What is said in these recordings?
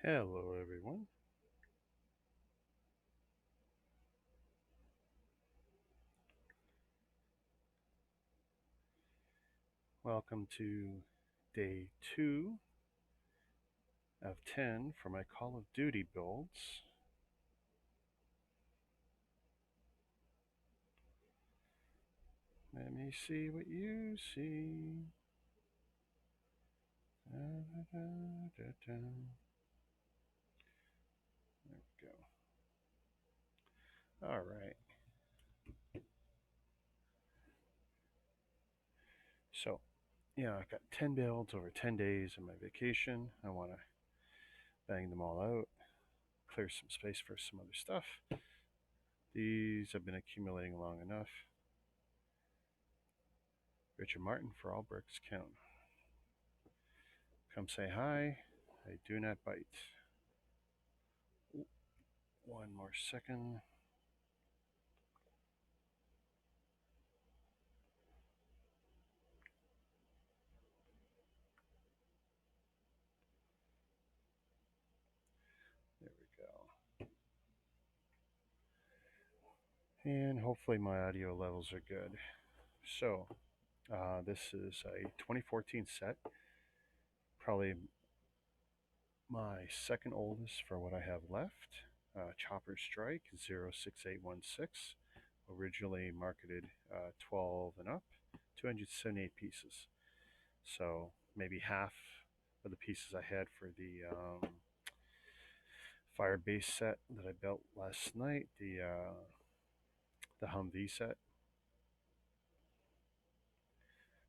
Hello, everyone. Welcome to day 2 of 10 for my Call of Duty builds. Let me see what you see. Da, da, da, da, da. There we go. All right. So, yeah, I've got 10 builds over 10 days of my vacation. I want to bang them all out, clear some space for some other stuff. These have been accumulating long enough. Richard Martin for all bricks count. Come say hi. I do not bite. One more second. There we go. And hopefully my audio levels are good. So, this is a 2014 set, probably my second oldest for what I have left. Chopper Strike 06816, originally marketed 12 and up, 278 pieces. So maybe half of the pieces I had for the Fire Base set that I built last night, the Humvee set.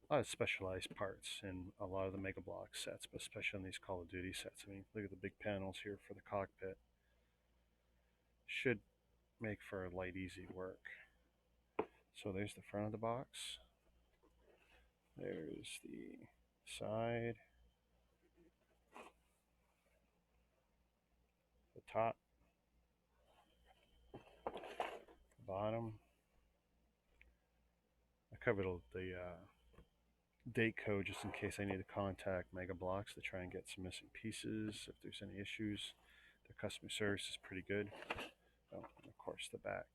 A lot of specialized parts in a lot of the Mega Bloks sets, but especially in these Call of Duty sets. I mean, look at the big panels here for the cockpit. Should make for light, easy work. So there's the front of the box. There's the side, the top, the bottom. I covered the date code just in case I need to contact Mega Bloks to try and get some missing pieces if there's any issues. Their customer service is pretty good. Oh, and of course the back.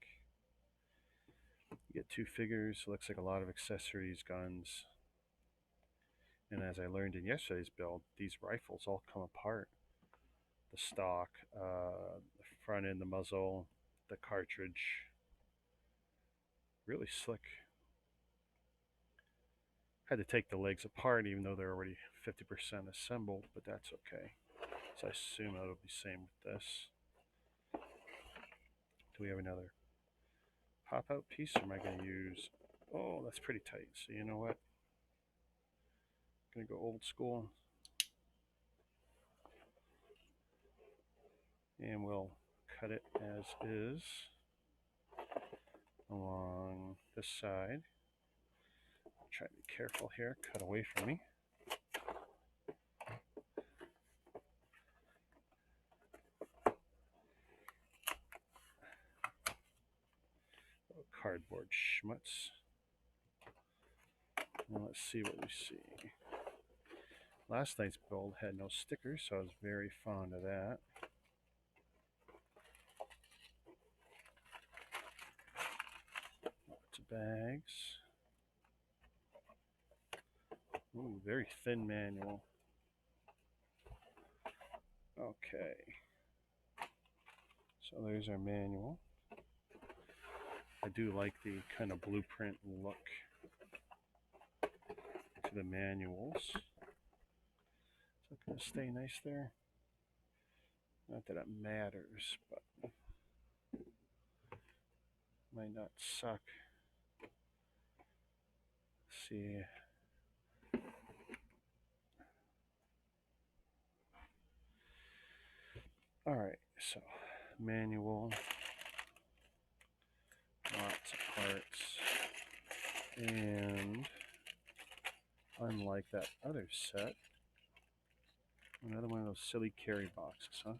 You get two figures. Looks like a lot of accessories, guns. And as I learned in yesterday's build, these rifles all come apart. The stock, the front end, the muzzle, the cartridge. Really slick. Had to take the legs apart even though they're already 50% assembled, but that's okay. So I assume it'll be the same with this. Do we have another pop-out piece, or am I going to use... Oh, that's pretty tight. So you know what? I'm going to go old school. And we'll cut it as is along this side. Try to be careful here. Cut away from me. Oh, cardboard schmutz. Now let's see what we see. Last night's build had no stickers, so I was very fond of that. Lots of bags. Ooh, very thin manual. Okay. So there's our manual. I do like the kind of blueprint look to the manuals. Is it going to stay nice there? Not that it matters, but might not suck. Let's see. Alright, so manual, lots of parts, and unlike that other set, another one of those silly carry boxes, huh?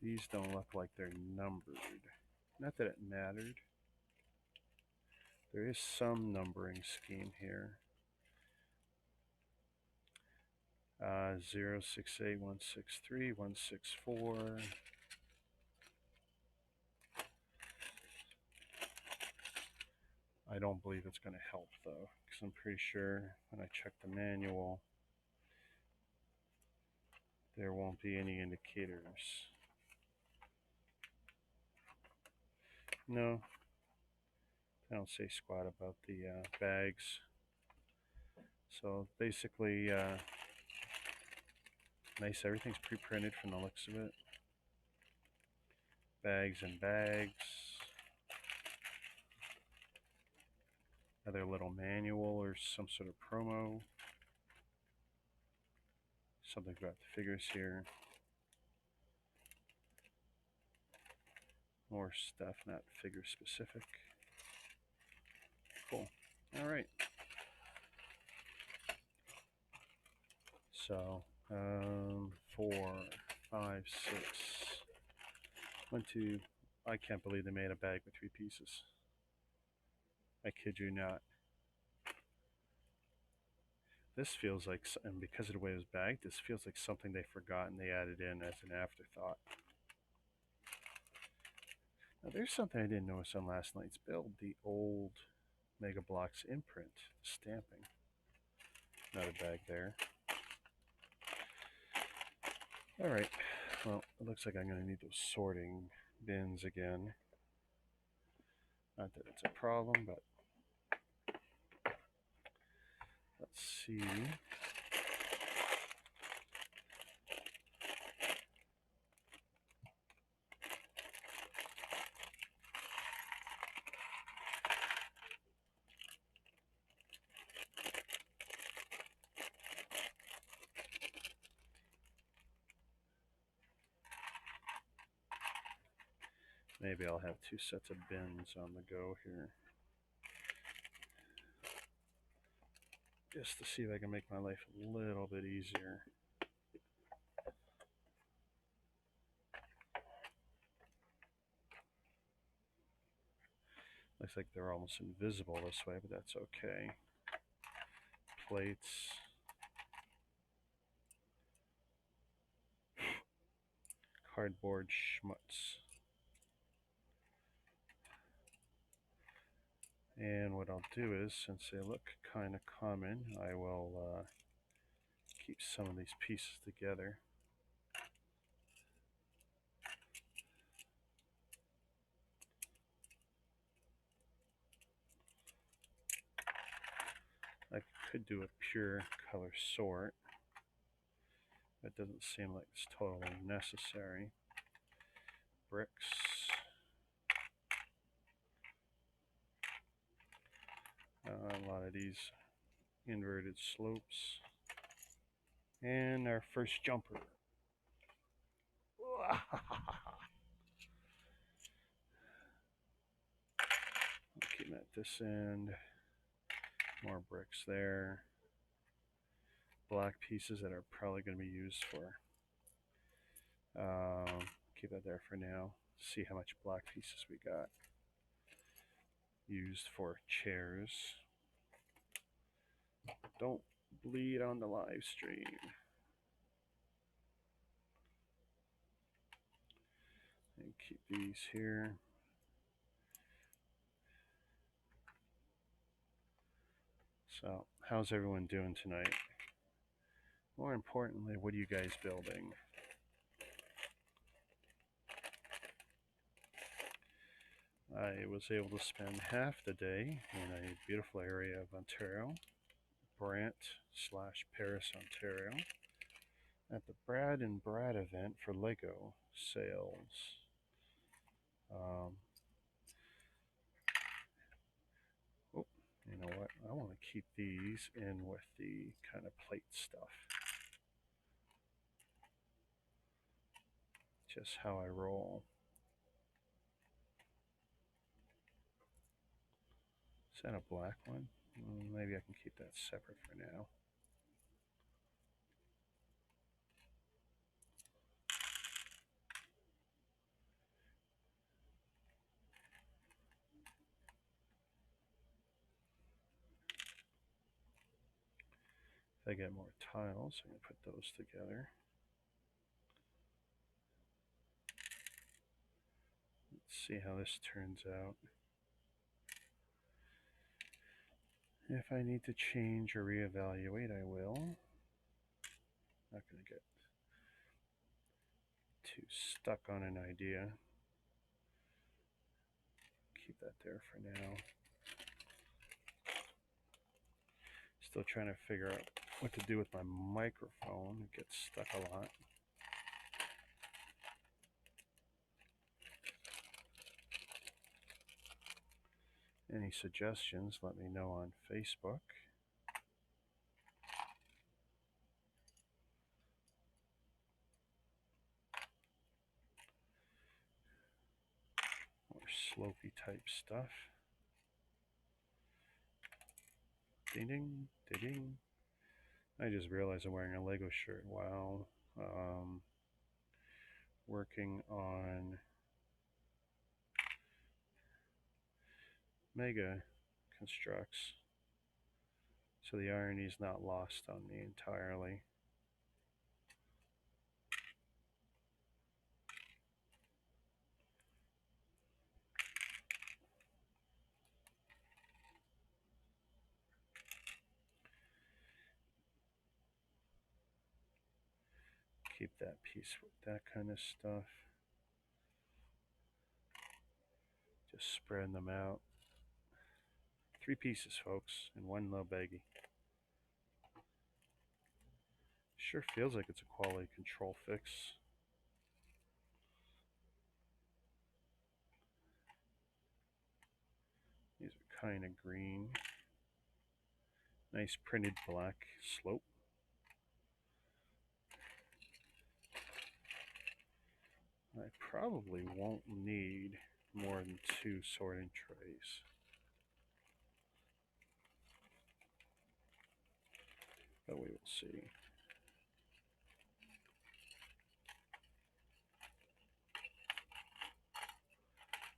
These don't look like they're numbered. Not that it mattered. There is some numbering scheme here. 068163164. I don't believe it's going to help though, because I'm pretty sure when I check the manual, there won't be any indicators. No, I don't say squat about the bags. So basically, nice, everything's pre-printed from the looks of it. Bags and bags. Another little manual or some sort of promo. Something about the figures here. More stuff, not figure specific. Cool. All right. So, 4, 5, 6. 1, 2. I can't believe they made a bag with 3 pieces. I kid you not. This feels like, and because of the way it was bagged, this feels like something they forgot and they added in as an afterthought. Now, there's something I didn't notice on last night's build, the old Mega Bloks imprint, stamping. Another bag there. Alright, well, it looks like I'm going to need those sorting bins again. Not that it's a problem, but let's see. Maybe I'll have 2 sets of bins on the go here. Just to see if I can make my life a little bit easier. Looks like they're almost invisible this way, but that's okay. Plates. Cardboard schmutz. And what I'll do is, since they look kind of common, I will keep some of these pieces together. I could do a pure color sort. That doesn't seem like it's totally necessary. Bricks. A lot of these inverted slopes. And our first jumper. Looking at this end. More bricks there. Black pieces that are probably going to be used for. Keep that there for now. See how much black pieces we got. Used for chairs. Don't bleed on the live stream. And keep these here. So, how's everyone doing tonight? More importantly, what are you guys building? I was able to spend half the day in a beautiful area of Ontario, Brant/Paris, Ontario, at the Brad and Brad event for Lego sales. Oh, you know what? I want to keep these in with the kind of plate stuff. Just how I roll. Is that a black one? Maybe I can keep that separate for now. If I get more tiles, I'm going to put those together. Let's see how this turns out. If I need to change or reevaluate, I will. Not going to get too stuck on an idea. Keep that there for now. Still trying to figure out what to do with my microphone. It gets stuck a lot. Any suggestions, let me know on Facebook. More slopey type stuff. Ding ding, ding ding. I just realized I'm wearing a Lego shirt while working on Mega Constructs. So the irony is not lost on me entirely. Keep that piece with that kind of stuff. Just spreading them out. 3 pieces, folks, and 1 low baggie. Sure feels like it's a quality control fix. These are kind of green. Nice printed black slope. I probably won't need more than 2 sorting trays. But we will see.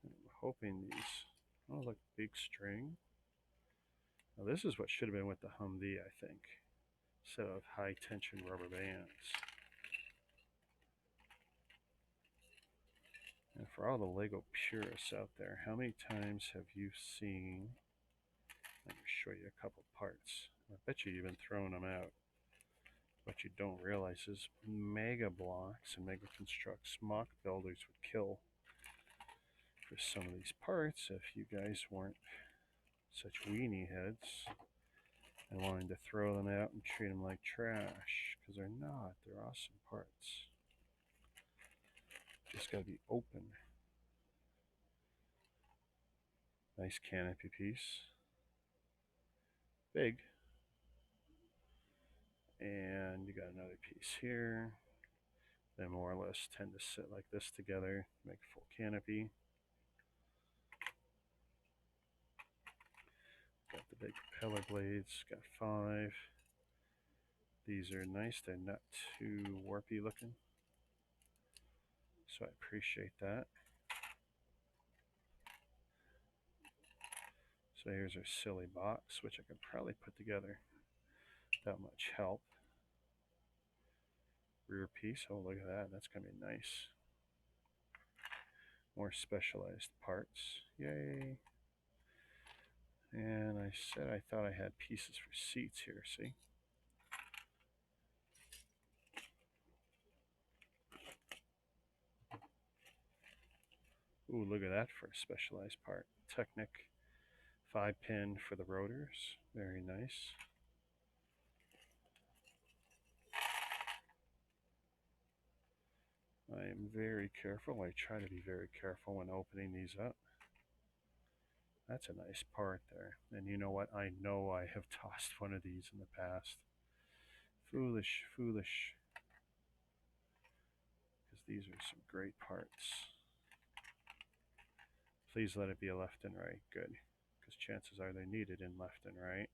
I'm hoping these, oh look, big string. Now this is what should have been with the Humvee, I think, instead of high tension rubber bands. And for all the Lego purists out there, how many times have you seen, let me show you a couple parts. I bet you've been throwing them out. What you don't realize is Mega Bloks and Mega Constructs mock builders would kill for some of these parts if you guys weren't such weenie heads and wanting to throw them out and treat them like trash, because they're not. They're awesome parts. Just got to be open. Nice canopy piece. Big. And you got another piece here. They more or less tend to sit like this together, make a full canopy. Got the big propeller blades, got 5. These are nice, they're not too warpy looking. So I appreciate that. So here's our silly box, which I could probably put together without much help. Rear piece, oh look at that, that's gonna be nice. More specialized parts, yay. And I said I thought I had pieces for seats here, see? Ooh, look at that for a specialized part. Technic 5-pin for the rotors, very nice. I am very careful. I try to be very careful when opening these up. That's a nice part there. And you know what? I know I have tossed one of these in the past. Foolish, foolish. Because these are some great parts. Please let it be a left and right. Good. Because chances are they're needed in left and right.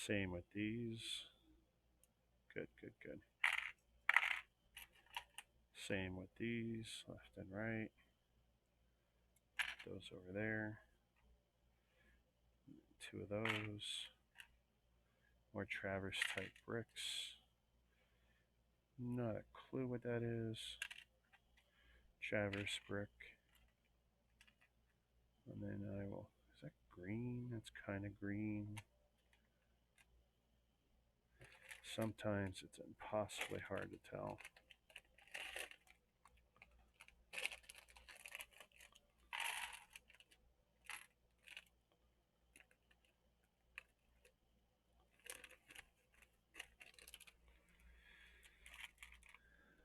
Same with these. Good, good, good. Same with these, left and right. those over there. 2 of those. More traverse type bricks. Not a clue what that is. Traverse brick. And then I will, is that green? That's kind of green. Sometimes it's impossibly hard to tell.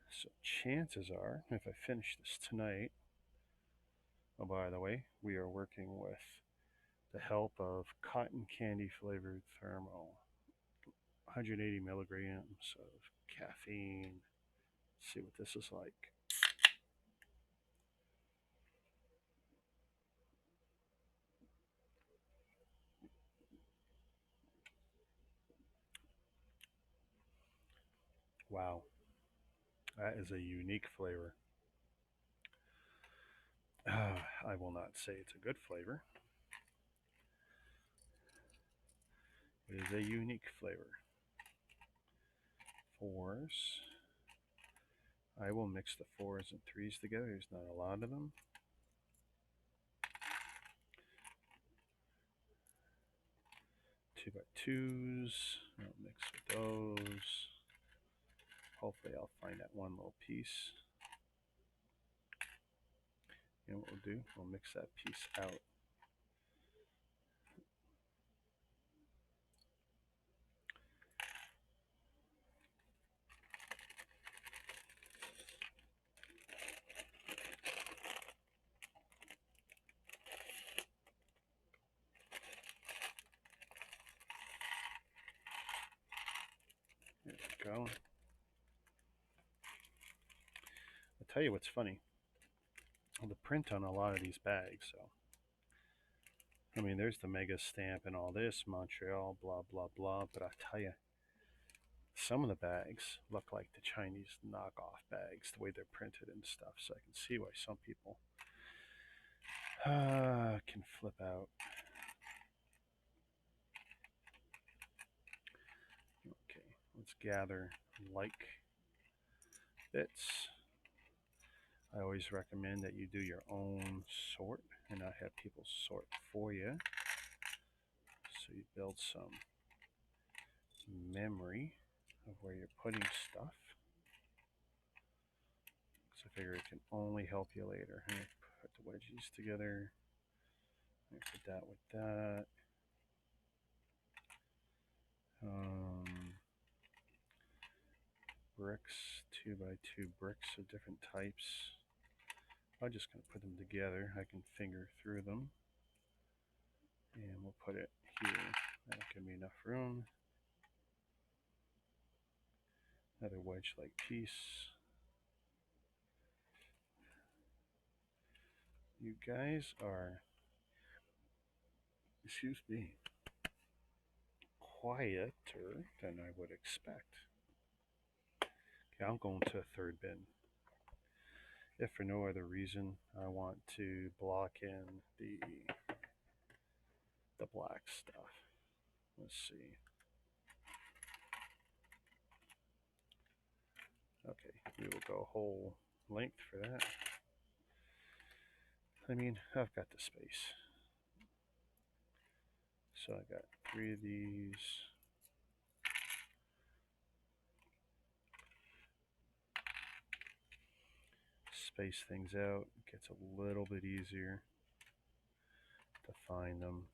So chances are, if I finish this tonight, oh, by the way, we are working with the help of cotton candy flavored thermal. 180 milligrams of caffeine. Let's see what this is like. Wow, that is a unique flavor. I will not say it's a good flavor. It is a unique flavor. 4s. I will mix the 4s and 3s together. There's not a lot of them. 2x2s. I'll mix with those. Hopefully I'll find that one little piece. And what we'll do, we'll mix that piece out. There we go. I'll tell you what's funny. The print on a lot of these bags, so I mean, there's the mega stamp and all this, Montreal, blah, blah, blah. But I tell you, some of the bags look like the Chinese knockoff bags, the way they're printed and stuff. So I can see why some people can flip out. Okay, let's gather like bits. I always recommend that you do your own sort and not have people sort for you. So you build some memory of where you're putting stuff. So I figure it can only help you later. I'm going to put the wedgies together. I'm going to put that with that. Bricks, 2x2 bricks of different types. I'm just going to put them together. I can finger through them. And we'll put it here. That'll give me enough room. Another wedge-like piece. You guys are, excuse me, quieter than I would expect. Okay, I'm going to a third bin. If for no other reason, I want to block in the black stuff. Let's see. Okay, we will go whole length for that. I mean, I've got the space. So I got 3 of these. Space things out. It gets a little bit easier to find them.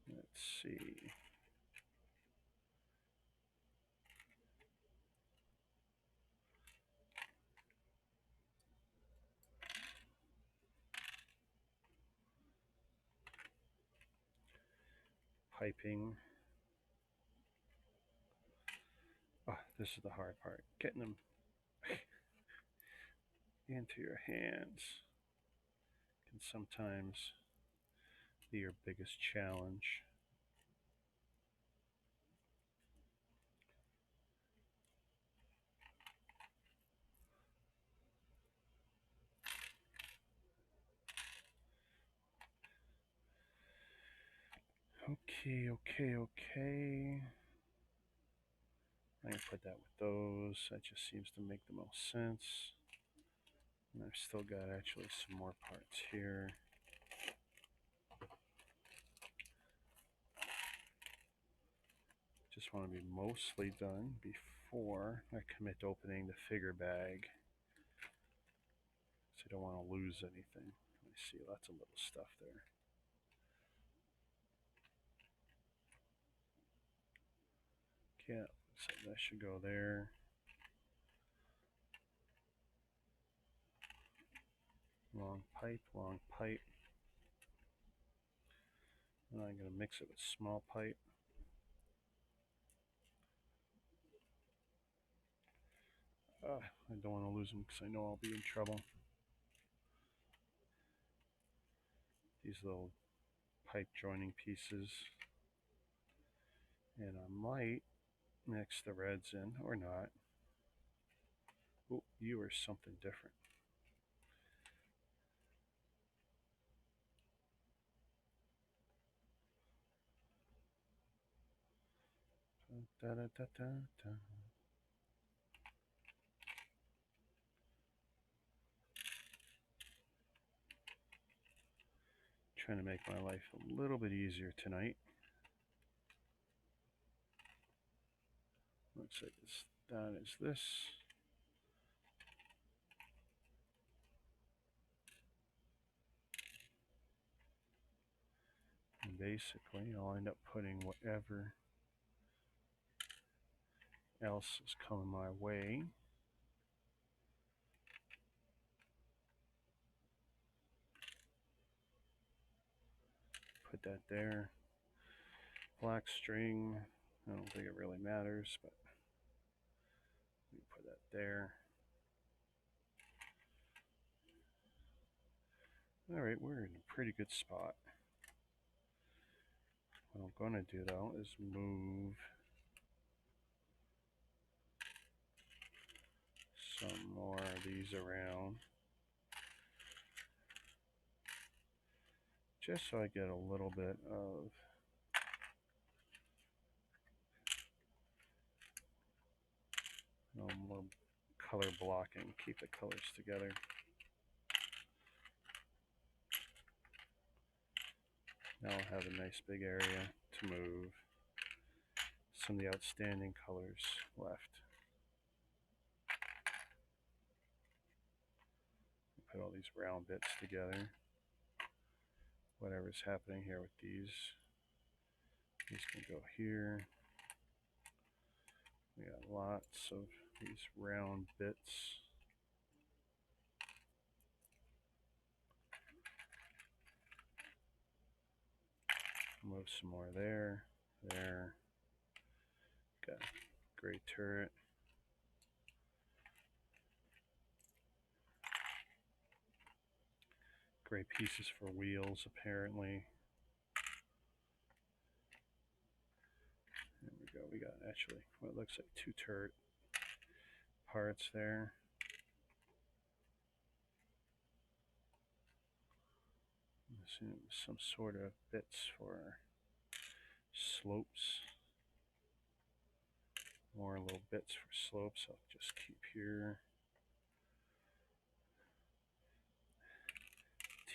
Let's see. Piping. Oh, this is the hard part. Getting them into your hands can sometimes be your biggest challenge. Okay. I can put that with those. That just seems to make the most sense. And I've still got actually some more parts here. Just want to be mostly done before I commit to opening the figure bag. So I don't want to lose anything. I see lots of little stuff there. Yeah, so that should go there. Long pipe, long pipe. And I'm going to mix it with small pipe. I don't want to lose them because I know I'll be in trouble. These little pipe joining pieces. And I might mix the reds in or not. Oh, you are something different. Da, da, da, da, da. Trying to make my life a little bit easier tonight. Looks like that is this. And basically, I'll end up putting whatever else is coming my way. Put that there. Black string. I don't think it really matters, but we put that there. Alright, we're in a pretty good spot. What I'm going to do though is move some more of these around. Just so I get a little bit of more color blocking, keep the colors together. Now I'll have a nice big area to move some of the outstanding colors left. Put all these round bits together. Whatever's happening here with these can go here. We got lots of these round bits. Move some more there. Got a gray turret. Gray pieces for wheels, apparently. There we go. We got actually what looks like 2 turret parts there. Some sort of bits for slopes. More little bits for slopes. I'll just keep here.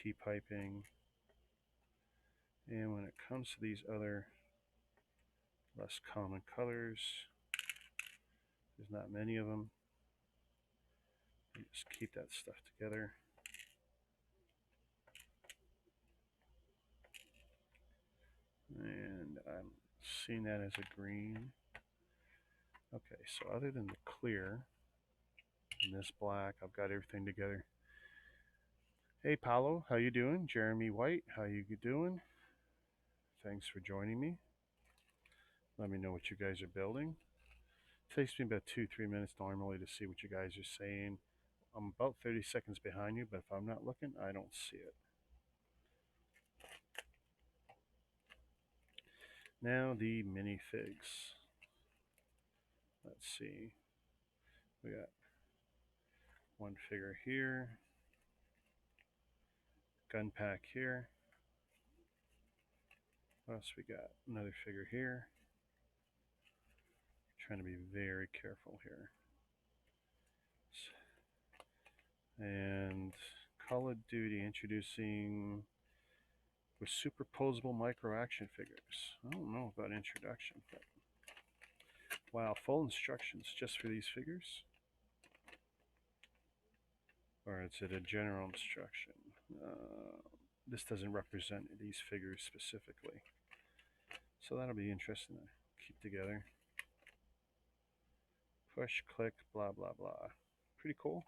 T-piping. And when it comes to these other less common colors, there's not many of them. You just keep that stuff together. And I'm seeing that as a green. Okay, so other than the clear and this black, I've got everything together. Hey Paolo, how you doing? Jeremy White, how you doing? Thanks for joining me. Let me know what you guys are building. It takes me about 2-3 minutes normally to see what you guys are saying. I'm about 30 seconds behind you, but if I'm not looking, I don't see it. Now the minifigs. Let's see. We got one figure here. Gun pack here. What else we got? Another figure here. Trying to be very careful here. And Call of Duty introducing with superposable micro action figures. I don't know about introduction, but wow, full instructions just for these figures? Or is it a general instruction? This doesn't represent these figures specifically. So that'll be interesting to keep together. Push, click, blah, blah, blah. Pretty cool.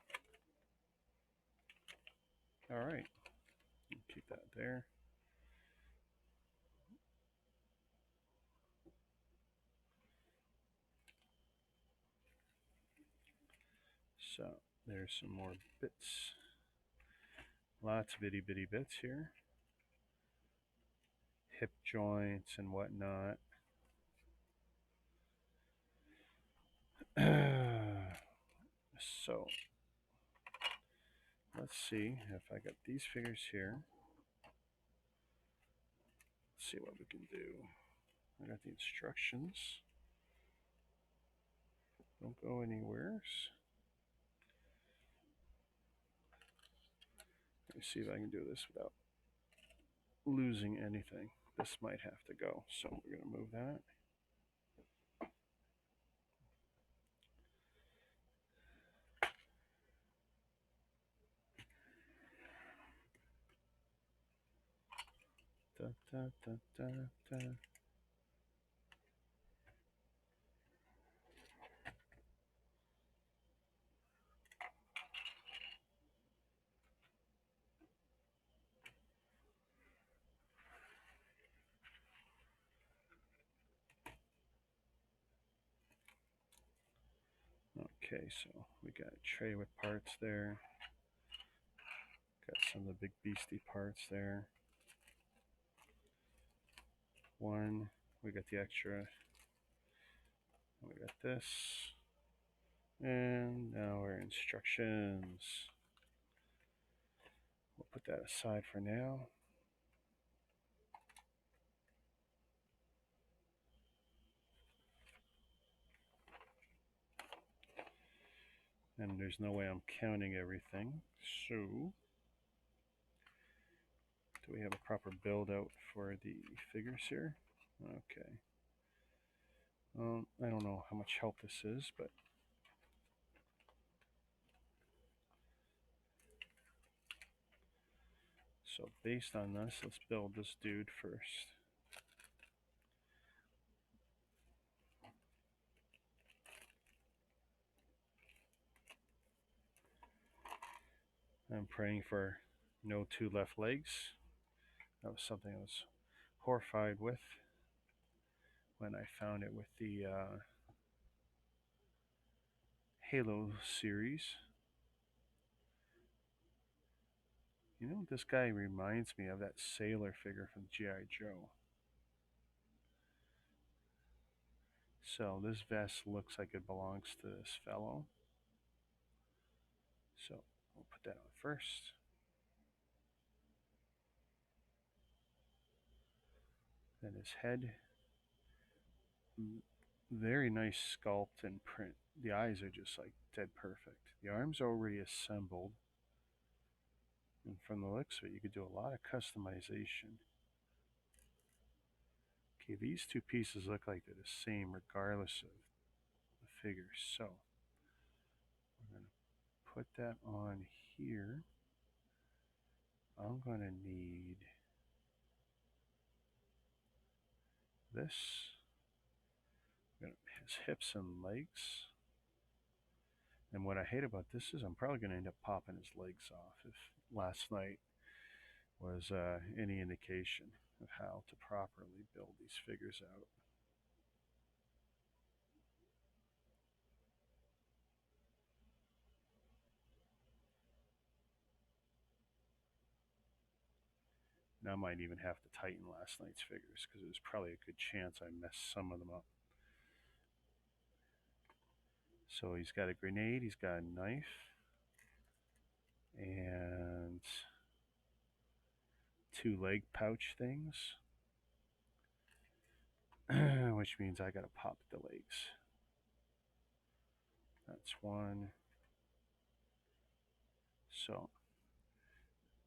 All right. Keep that there. So there's some more bits. Lots of itty bitty bits here. Hip joints and whatnot. So let's see if I got these figures here. Let's see what we can do. I got the instructions. Don't go anywhere. Let me see if I can do this without losing anything. This might have to go, so we're going to move that. Da, da, da, da, da. Okay, so we got a tray with parts there. Got some of the big beastie parts there. One, we got the extra. We got this. And now our instructions. We'll put that aside for now. And there's no way I'm counting everything. So, do we have a proper build out for the figures here? Okay. I don't know how much help this is, but so based on this, let's build this dude first. I'm praying for no two left legs. That was something I was horrified with when I found it with the Halo series. You know, this guy reminds me of that sailor figure from G.I. Joe. So this vest looks like it belongs to this fellow. So we'll put that on first. Then his head. Very nice sculpt and print. The eyes are just like dead perfect. The arms are already assembled. And from the looks of it, you could do a lot of customization. Okay, these two pieces look like they're the same regardless of the figure. So we're going to put that on here. I'm going to need this. His hips and legs. And what I hate about this is I'm probably going to end up popping his legs off if last night was any indication of how to properly build these figures out. Now I might even have to tighten last night's figures because there's probably a good chance I messed some of them up. So he's got a grenade, he's got a knife, and two leg pouch things. which means I gotta pop the legs. That's one. So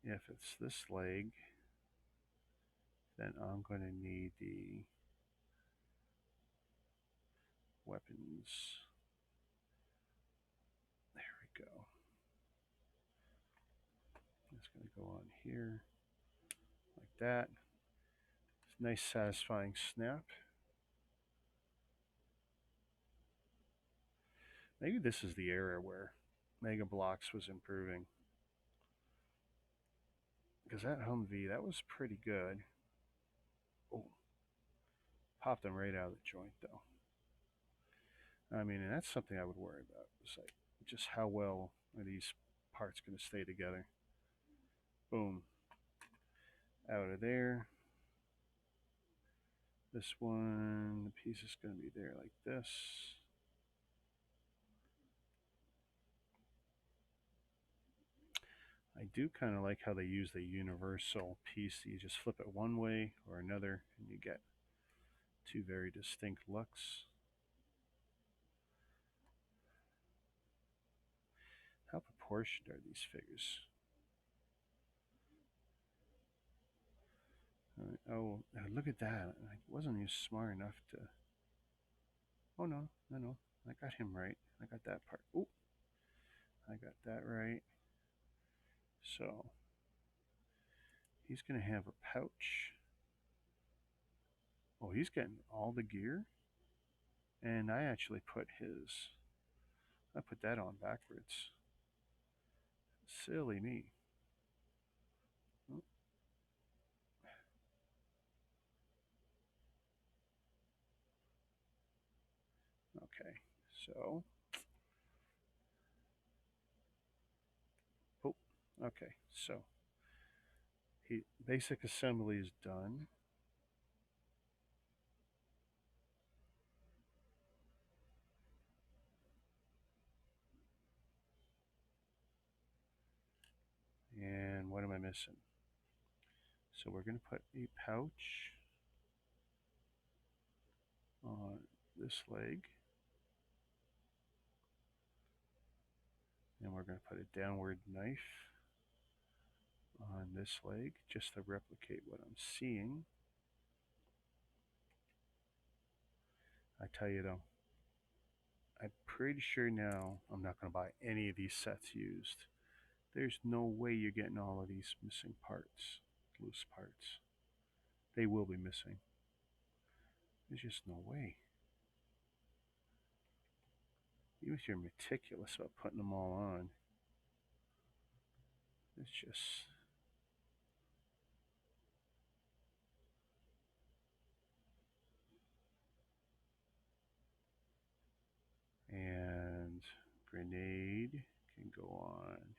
if it's this leg, then I'm going to need the weapons. There we go. It's going to go on here like that. It's a nice satisfying snap. Maybe this is the era where Mega Bloks was improving. Because that Humvee, that was pretty good. Oh, popped them right out of the joint though. I mean, and that's something I would worry about. It's like, just how well are these parts going to stay together? Boom. Out of there. This one, the piece is going to be there like this. I do kind of like how they use the universal piece. You just flip it one way or another, and you get two very distinct looks. How proportioned are these figures? Oh, look at that. I wasn't even smart enough to... Oh, no, no, no. I got him right. I got that part. Oh, I got that right. So, he's going to have a pouch. Oh, he's getting all the gear. And I actually put his... I put that on backwards. Silly me. Oh, okay, so... Oh, okay, so... Basic assembly is done. And what am I missing? So we're going to put a pouch on this leg. And we're going to put a downward knife on this leg just to replicate what I'm seeing. I tell you though, I'm pretty sure now I'm not going to buy any of these sets used. There's no way you're getting all of these missing parts, loose parts. They will be missing. There's just no way. Even if you're meticulous about putting them all on, it's just... And grenade can go on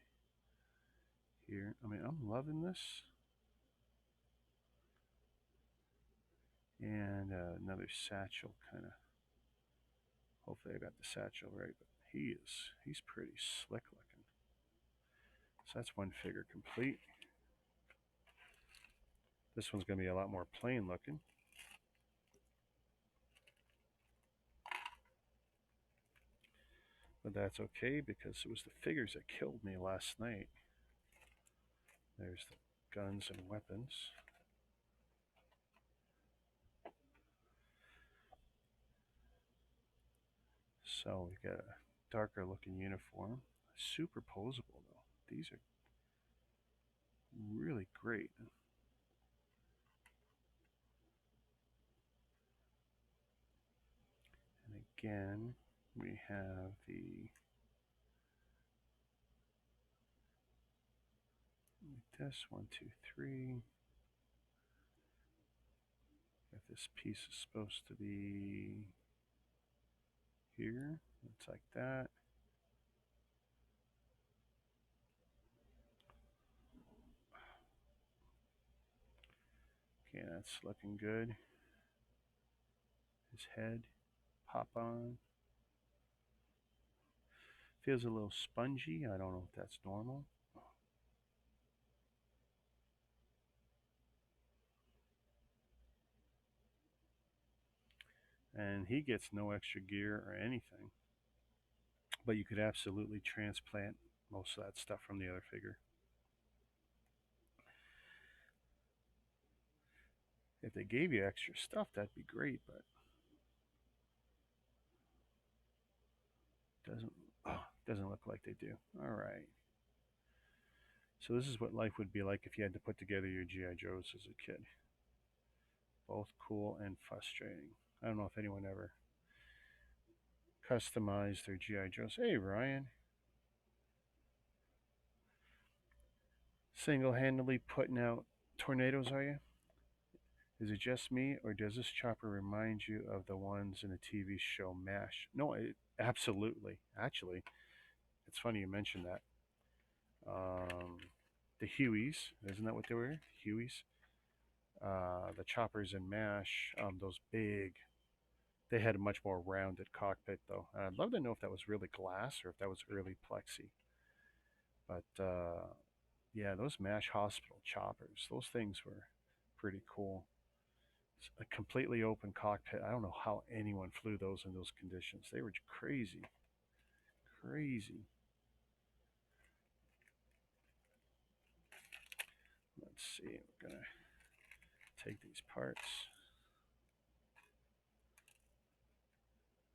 here. I mean, I'm loving this. And another satchel, kind of. Hopefully I got the satchel right, but he's pretty slick looking. So that's one figure complete. This one's going to be a lot more plain looking. But that's okay because it was the figures that killed me last night. There's the guns and weapons. So we got a darker looking uniform. Superposable though. These are really great. And again, we have this 1, 2, 3. If this piece is supposed to be here, it's like that. Okay, that's looking good. His head, pop on. Feels a little spongy. I don't know if that's normal. and he gets no extra gear or anything. But you could absolutely transplant most of that stuff from the other figure. If they gave you extra stuff, that'd be great, but doesn't doesn't look like they do. All right. So this is what life would be like if you had to put together your GI Joes as a kid. Both cool and frustrating. I don't know if anyone ever customized their GI Joes. Hey Ryan, single-handedly putting out tornadoes, are you? Is it just me, or does this chopper remind you of the ones in the TV show MASH? No, absolutely. Actually, it's funny you mentioned that. Um, the Hueys, isn't that what they were? Hueys. The choppers in MASH, those big. They had a much more rounded cockpit, though. I'd love to know if that was really glass or if that was early plexi. But yeah, those MASH hospital choppers, those things were pretty cool. It's a completely open cockpit. I don't know how anyone flew those in those conditions. They were crazy, crazy. Let's see. We're gonna take these parts.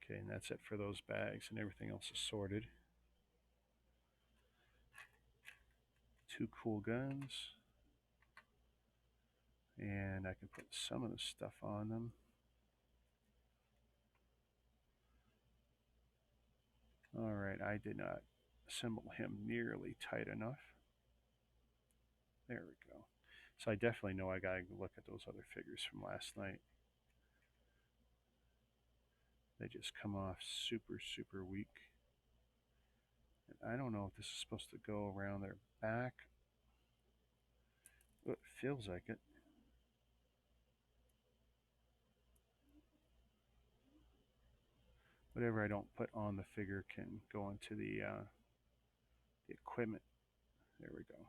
Okay, and that's it for those bags, and everything else is sorted. Two cool guns, and I can put some of the stuff on them. All right, I did not assemble him nearly tight enough. There we go. So I definitely know I gotta look at those other figures from last night. They just come off super, super weak. And I don't know if this is supposed to go around their back. It feels like it. Whatever I don't put on the figure can go into the equipment. There we go.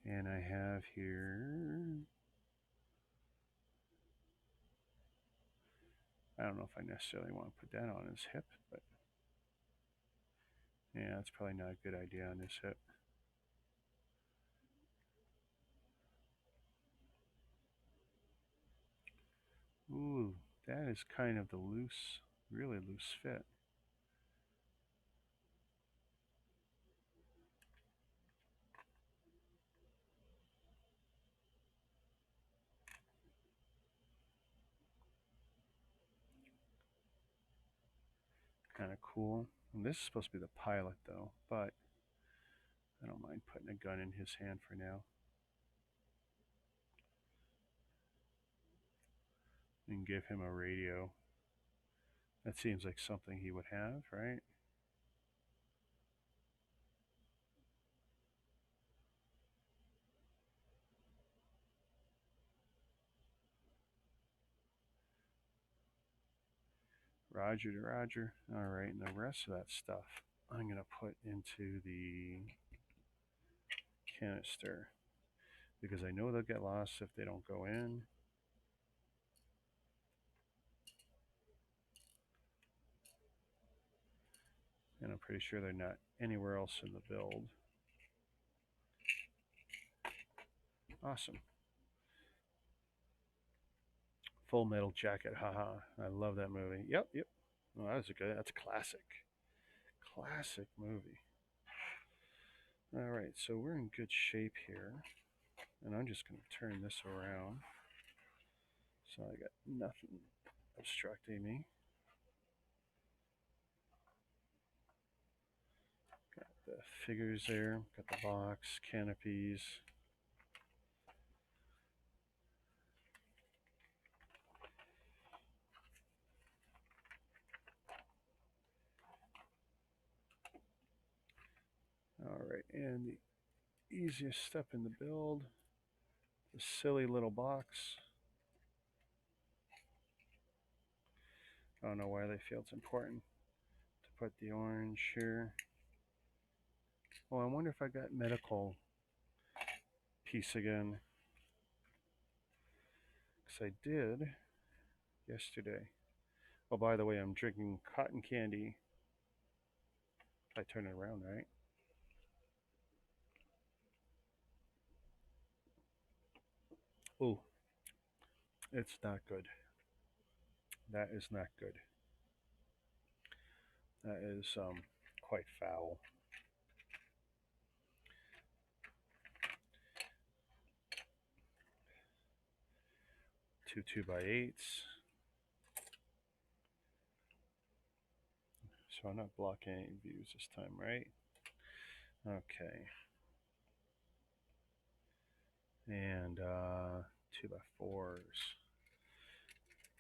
And I have here, I don't know if I necessarily want to put that on his hip, but yeah, that's probably not a good idea on his hip. Ooh, that is kind of the loose, really loose fit. Kind of cool. And this is supposed to be the pilot though, but I don't mind putting a gun in his hand for now. And give him a radio. That seems like something he would have, right? Roger to Roger. All right, and the rest of that stuff I'm going to put into the canister because I know they'll get lost if they don't go in. And I'm pretty sure they're not anywhere else in the build. Awesome. Full Metal Jacket, haha. I love that movie. Yep, yep. Oh, that's a classic. Classic movie. All right, so we're in good shape here. And I'm just going to turn this around. So I got nothing obstructing me. Got the figures there, got the box, canopies. All right, and the easiest step in the build, the silly little box. I don't know why they feel it's important to put the orange here. Oh, I wonder if I got medical piece again. Yes, I did yesterday. Oh, by the way, I'm drinking cotton candy. If I turn it around, right? Oh, it's not good. That is not good. That is quite foul. 2 2x8s. So I'm not blocking any views this time, right? Okay. And 2x4s.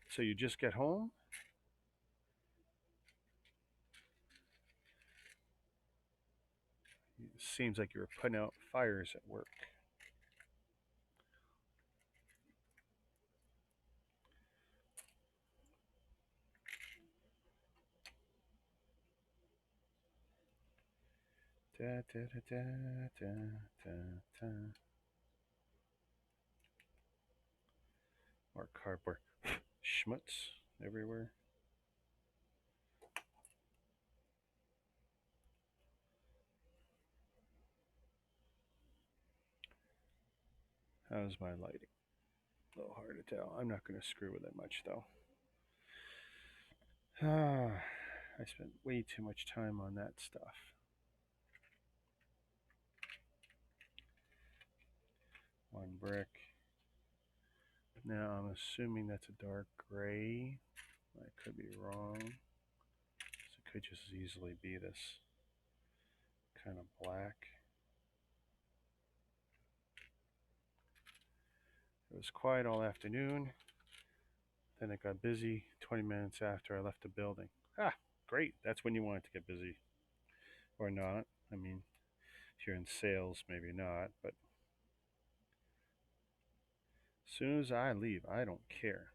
So you just get home? It seems like you were putting out fires at work. Da, da, da, da, da, da, da. More cardboard. Schmutz everywhere. How's my lighting? A little hard to tell. I'm not going to screw with it much though. I spent way too much time on that stuff. One brick. Now I'm assuming that's a dark gray. I could be wrong. So it could just as easily be this kind of black. It was quiet all afternoon. Then it got busy 20 minutes after I left the building. Ah, great. That's when you want it to get busy. Or not. I mean, if you're in sales, maybe not. But as soon as I leave, I don't care.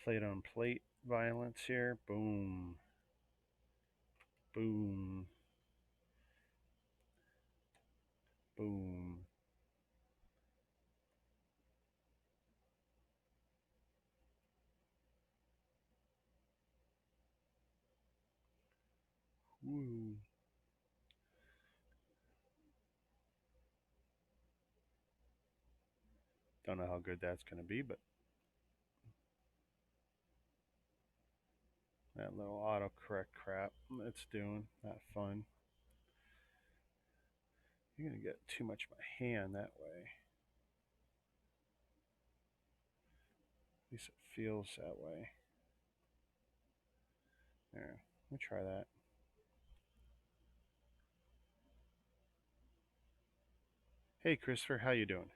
Plate on plate violence here. Boom. Boom. Boom. Woo. Don't know how good that's going to be, but that little autocorrect crap it's doing, not fun. You're going to get too much of my hand that way. At least it feels that way. There, let me try that. Hey Christopher, how you doing?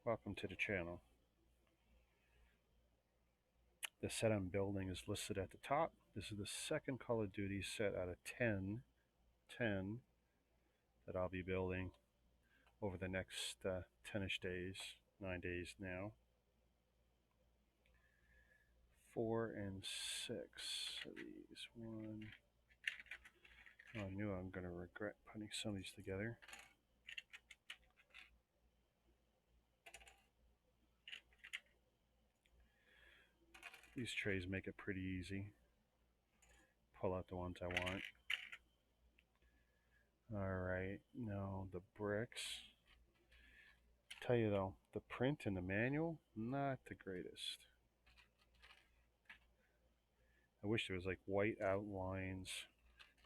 Welcome to the channel. The set I'm building is listed at the top. This is the second Call of Duty set out of 10 that I'll be building over the next 10-ish days, 9 days now. 4 and 6 of these. One. Oh, I knew I'm going to regret putting some of these together. These trays make it pretty easy. Pull out the ones I want. Alright, now the bricks. Tell you though, the print in the manual, not the greatest. I wish there was like white outlines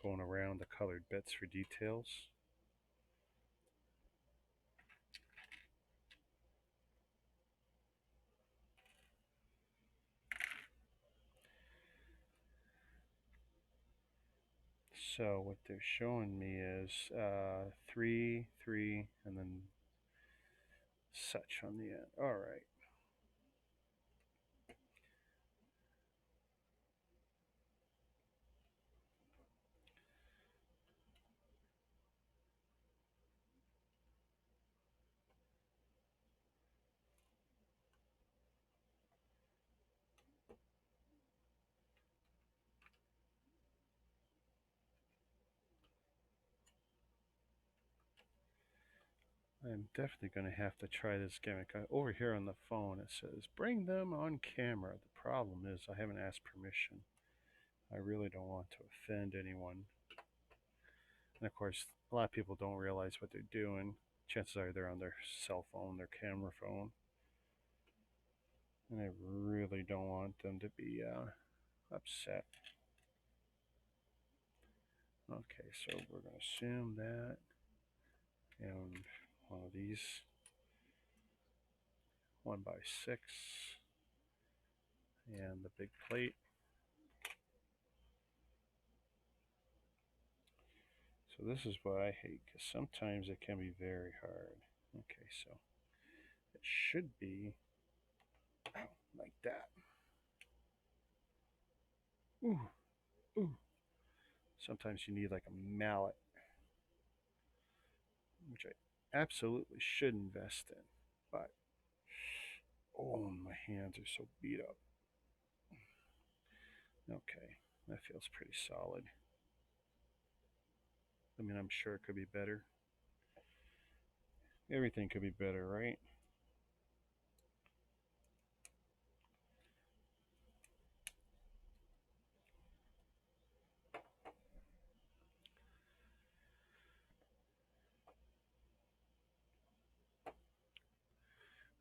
going around the colored bits for details. So what they're showing me is 3, 3, and then such on the end. Alright. I I'm definitely going to have to try this gimmick. Over here on the phone it says, bring them on camera. The problem is I haven't asked permission. I really don't want to offend anyone. And of course, a lot of people don't realize what they're doing. Chances are they're on their cell phone, their camera phone. And I really don't want them to be upset. Okay, so we're going to assume that. And one of these 1x6 and the big plate. So this is what I hate, because sometimes it can be very hard. Okay, so it should be like that. Ooh, ooh. Sometimes you need like a mallet, which I absolutely should invest in, but oh, my hands are so beat up. Okay, that feels pretty solid. I mean, I'm sure it could be better. Everything could be better, right?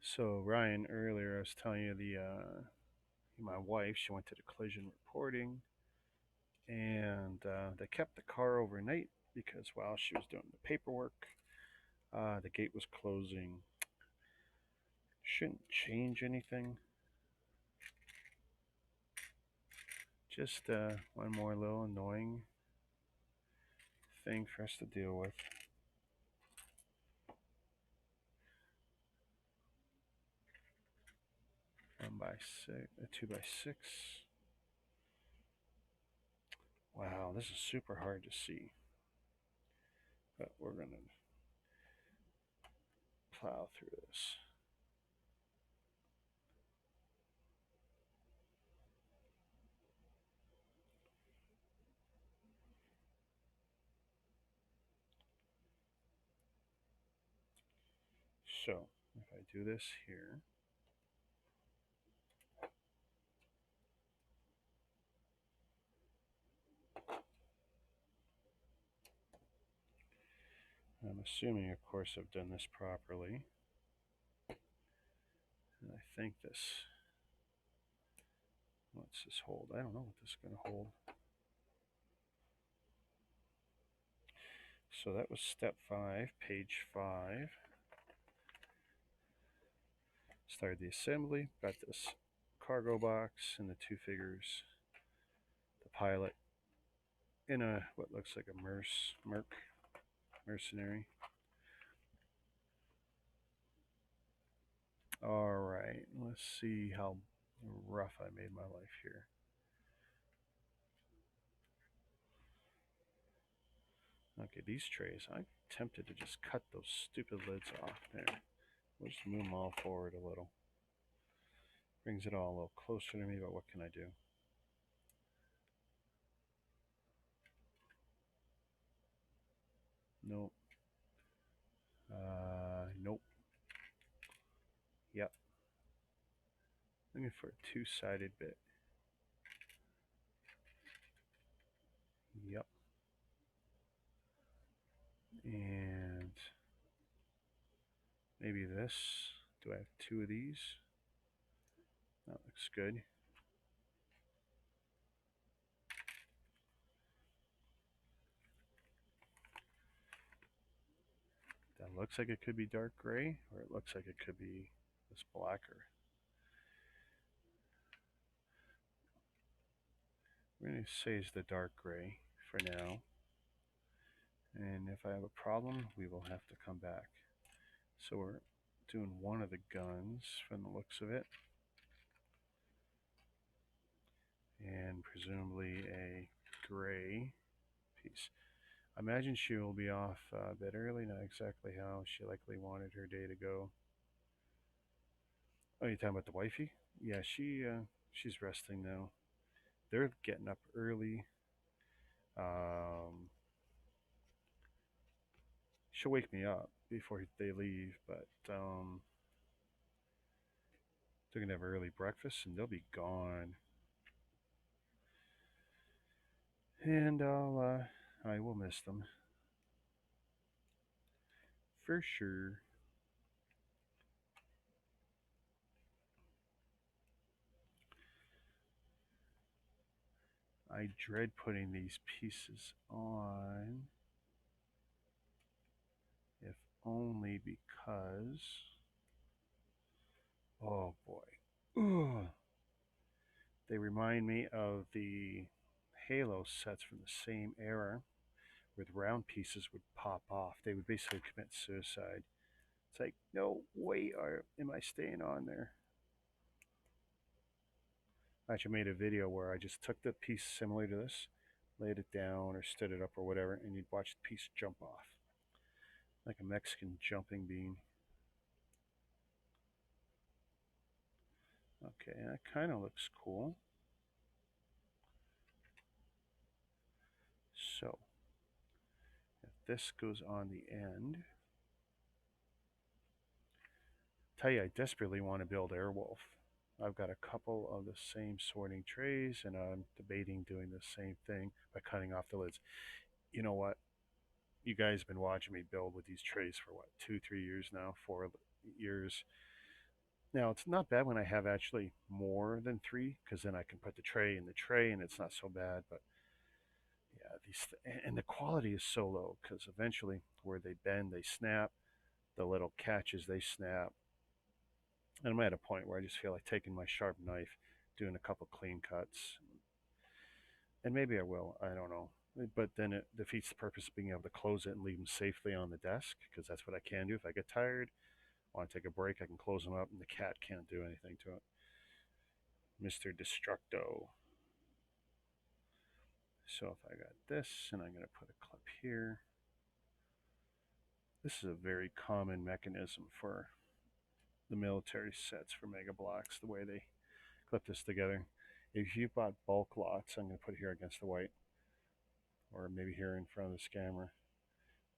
So Ryan, earlier I was telling you my wife, she went to the collision reporting, and they kept the car overnight because while she was doing the paperwork, the gate was closing. Shouldn't change anything. Just one more little annoying thing for us to deal with. One by six, a 2x6. Wow, this is super hard to see, but we're gonna plow through this. So if I do this here, I'm assuming, of course, I've done this properly. And I think this, what's this hold? I don't know what this is going to hold. So that was step 5, page 5. Started the assembly, got this cargo box and the two figures, the pilot in a what looks like a mercenary. All right, let's see how rough I made my life here. Okay, these trays, I'm tempted to just cut those stupid lids off there. We'll just move them all forward a little. Brings it all a little closer to me, but what can I do? Nope. Nope. Yep. Looking for a two-sided bit. Yep. And maybe this. Do I have two of these? That looks good. That looks like it could be dark gray, or it looks like it could be this blacker. We're going to say it's the dark gray for now. And if I have a problem, we will have to come back. So we're doing one of the guns from the looks of it. And presumably a gray piece. I imagine she will be off a bit early, not exactly how she likely wanted her day to go. Oh, you're talking about the wifey? Yeah, she's resting now. They're getting up early. She'll wake me up before they leave, but they're gonna have early breakfast and they'll be gone. And I will miss them for sure. I dread putting these pieces on, if only because, oh boy, ugh, they remind me of the Halo sets from the same era, where the round pieces would pop off. They would basically commit suicide. It's like, no way am I staying on there. I actually made a video where I just took the piece similar to this, laid it down or stood it up or whatever, and you'd watch the piece jump off. Like a Mexican jumping bean. Okay, that kind of looks cool. So, if this goes on the end, tell you I desperately want to build Airwolf. I've got a couple of the same sorting trays, and I'm debating doing the same thing by cutting off the lids. You know what? You guys have been watching me build with these trays for what, 2, 3 years now, 4 years. Now, it's not bad when I have actually more than three, because then I can put the tray in the tray and it's not so bad. But yeah, and the quality is so low because eventually where they bend, they snap. The little catches, they snap. And I'm at a point where I just feel like taking my sharp knife, doing a couple clean cuts. And maybe I will, I don't know. But then it defeats the purpose of being able to close it and leave them safely on the desk, because that's what I can do. If I get tired, want to take a break, I can close them up and the cat can't do anything to it. Mr. Destructo. So if I got this, and I'm going to put a clip here. This is a very common mechanism for the military sets for Mega Bloks, the way they clip this together. If you bought bulk lots, I'm going to put here against the white, or maybe here in front of the scammer.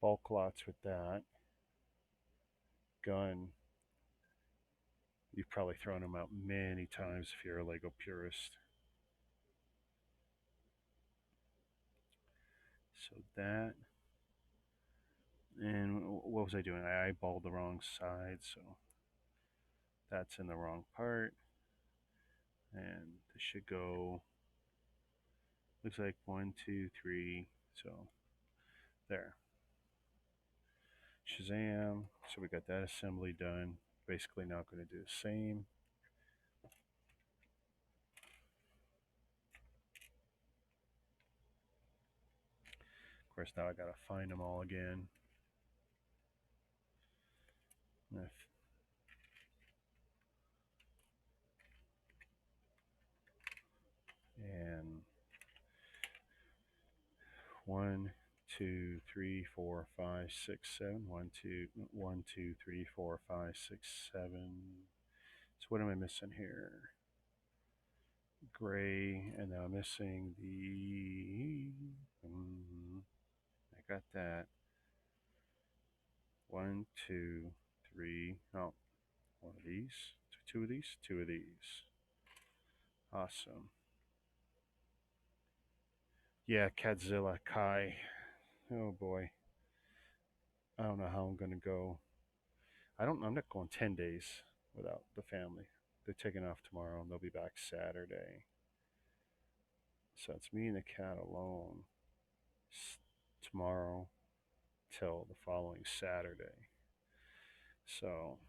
Bulk lots with that gun, you've probably thrown them out many times if you're a Lego purist. So that, and what was I doing? I eyeballed the wrong side, so that's in the wrong part. And this should go, looks like 1, 2, 3, so there. Shazam. So we got that assembly done. Basically now going to do the same. Of course, now I got to find them all again. And 1, 2, 3, 4, 5, 6, 7. 1, 2, 1, 2, 3, 4, 5, 6, 7. So what am I missing here? Gray, and now I'm missing the. I got that. 1, 2, 3. Oh, one of these. Two of these. Two of these. Awesome. Yeah, Catzilla Kai. Oh boy. I don't know how I'm gonna go. I'm not going 10 days without the family. They're taking off tomorrow and they'll be back Saturday. So it's me and the cat alone tomorrow till the following Saturday. So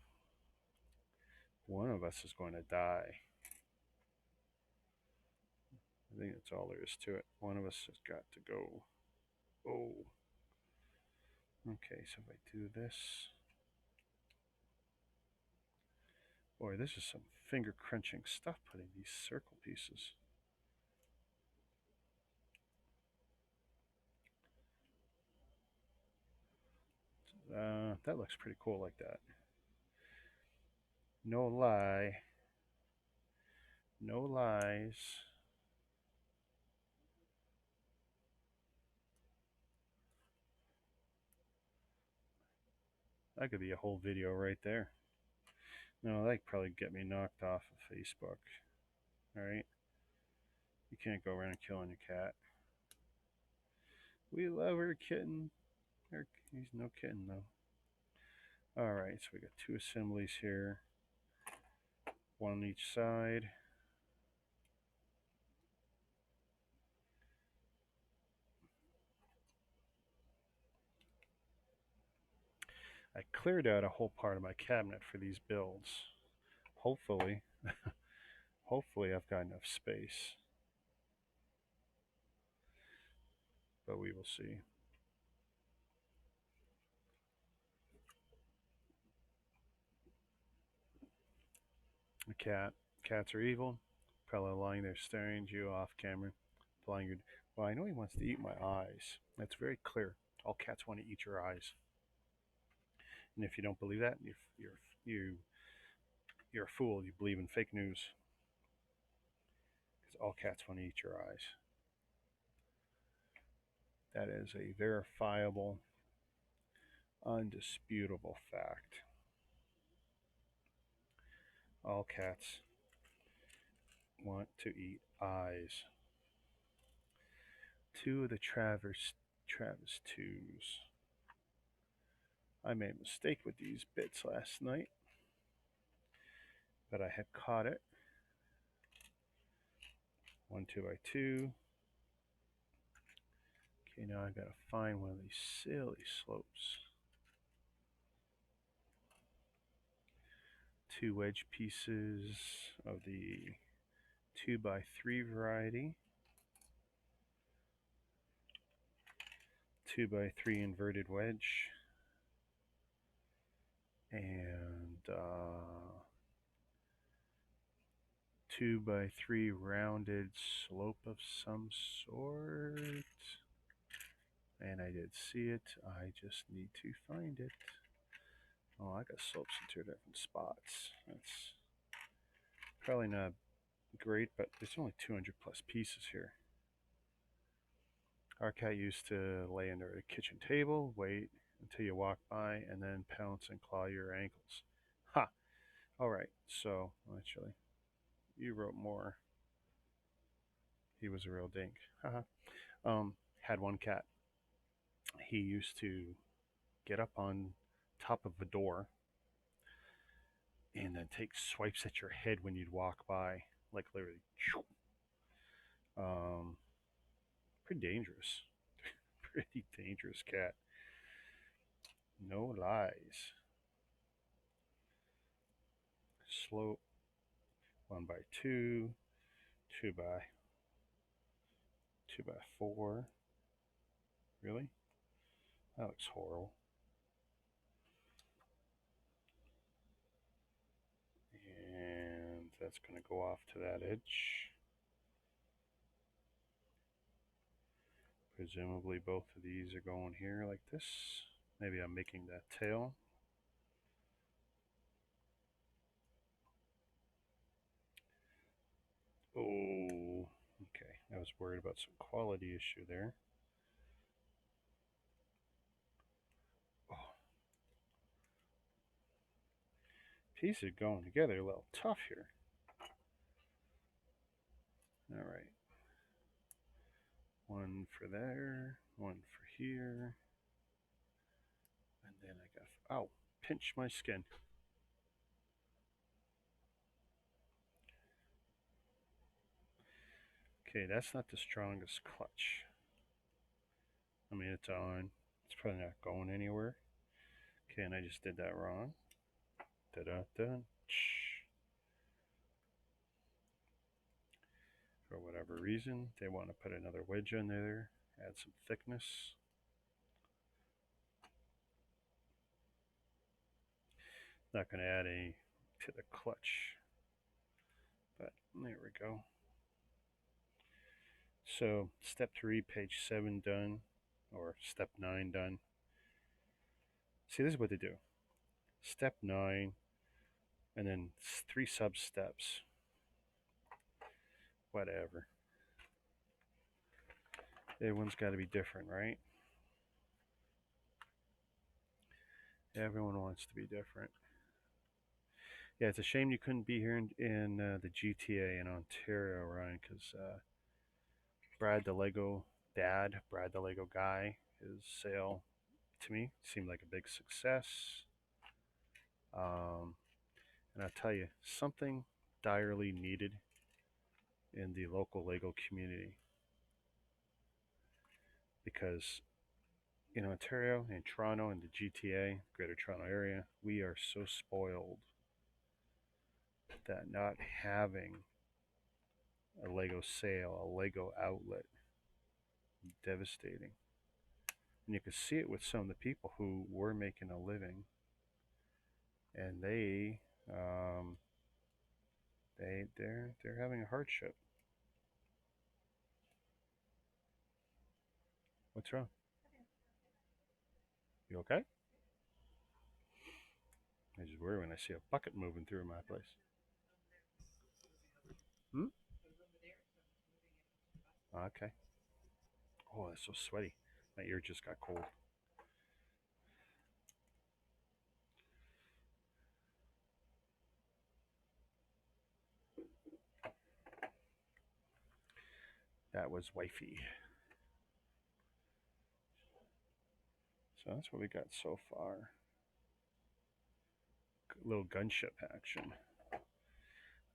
one of us is going to die. I think that's all there is to it. One of us has got to go. Oh. Okay, so if I do this. Boy, this is some finger crunching stuff, putting these circle pieces. That looks pretty cool like that. No lie. No lies. That could be a whole video right there. No, that could probably get me knocked off of Facebook. Alright? You can't go around killing a cat. We love our kitten. He's no kitten, though. Alright, so we got 2 assemblies here. 1 on each side. I cleared out a whole part of my cabinet for these builds. Hopefully, hopefully I've got enough space. But we will see. A cat. Cats are evil. Probably lying there staring at you off camera. Implying you. Well, I know he wants to eat my eyes. That's very clear. All cats want to eat your eyes. And if you don't believe that, you're a fool. You believe in fake news. Because all cats want to eat your eyes. That is a verifiable, undisputable fact. All cats want to eat eyes. 2 of the Travis 2s. I made a mistake with these bits last night, but I had caught it. 1 2x2. Okay, now I gotta find one of these silly slopes. 2 wedge pieces of the 2x3 variety. 2x3 inverted wedge. And 2x3 rounded slope of some sort. And I did see it. I just need to find it. Oh, I got slopes in 2 different spots. That's probably not great, but there's only 200 plus pieces here. Our cat used to lay under a kitchen table, wait until you walk by, and then pounce and claw your ankles. Ha! Alright, so, actually, you wrote more. He was a real dink. Haha. Had one cat. He used to get up on top of a door and then take swipes at your head when you'd walk by. Like literally. Pretty dangerous. Pretty dangerous cat. No lies. Slope 1x2, 2x4. Really? That looks horrible. And that's going to go off to that edge. Presumably both of these are going here like this. Maybe I'm making that tail. Oh, okay. I was worried about some quality issue there. Oh. Pieces going together a little tough here. All right. 1 for there, 1 for here. And then I got, ow, pinch my skin. Okay, that's not the strongest clutch. I mean, it's on. It's probably not going anywhere. Okay, and I just did that wrong. Da-da-da. For whatever reason, they want to put another wedge in there, add some thickness. Not going to add any to the clutch, but there we go. So step 3, page 7 done, or step 9 done. See, this is what they do. Step 9, and then 3 sub steps. Whatever. Everyone's got to be different, right? Everyone wants to be different. Yeah, it's a shame you couldn't be here in the GTA in Ontario, Ryan, because Brad the Lego dad, Brad the Lego guy, his sale to me seemed like a big success. Um, and I'll tell you, something direly needed in the local Lego community because in Ontario, in Toronto, in the GTA, Greater Toronto Area, we are so spoiled that not having a Lego sale, a Lego outlet, devastating. And you could see it with some of the people who were making a living, and um, they're having a hardship. What's wrong? You okay? I just worry when I see a bucket moving through my place. Hmm? Okay. Oh, it's so sweaty. My ear just got cold. That was wifey. So that's what we got so far. A little gunship action.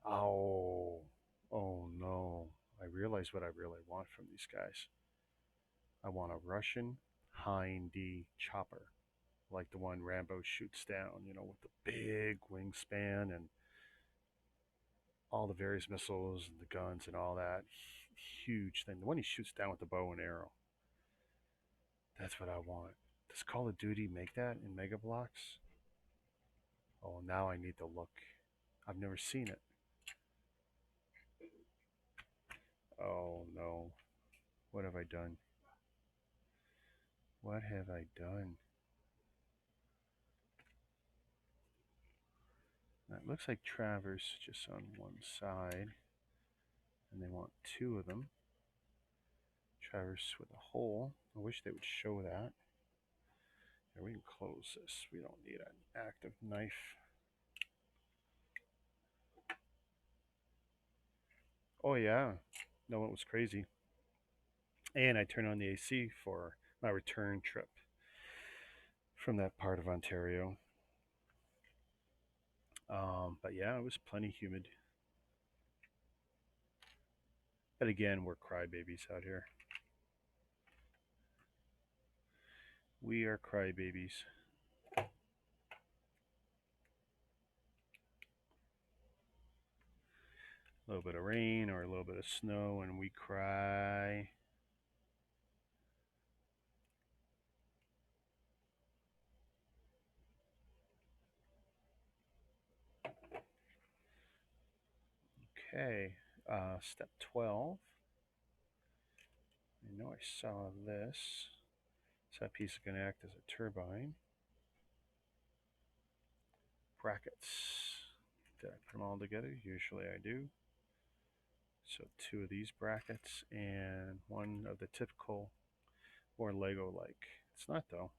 Oh, oh no. I realize what I really want from these guys. I want a Russian Hind D chopper, like the one Rambo shoots down, with the big wingspan and all the various missiles and the guns and all that. Huge thing. The one he shoots down with the bow and arrow. That's what I want. Does Call of Duty make that in Mega Bloks? Oh, now I need to look. I've never seen it. Oh no. What have I done? What have I done? It looks like Traverse just on one side, and they want two of them. Traverse with a hole. I wish they would show that. Here, we can close this. We don't need an active knife. Oh yeah. No, it was crazy. And I turned on the AC for my return trip from that part of Ontario. But yeah, it was plenty humid. But again, we're crybabies out here. We are crybabies. A little bit of rain or a little bit of snow, and we cry. Okay, step 12. I know I saw this. So that piece is going to act as a turbine. Brackets. Did I put them all together? Usually I do. So two of these brackets and one of the typical, more Lego-like. It's not though.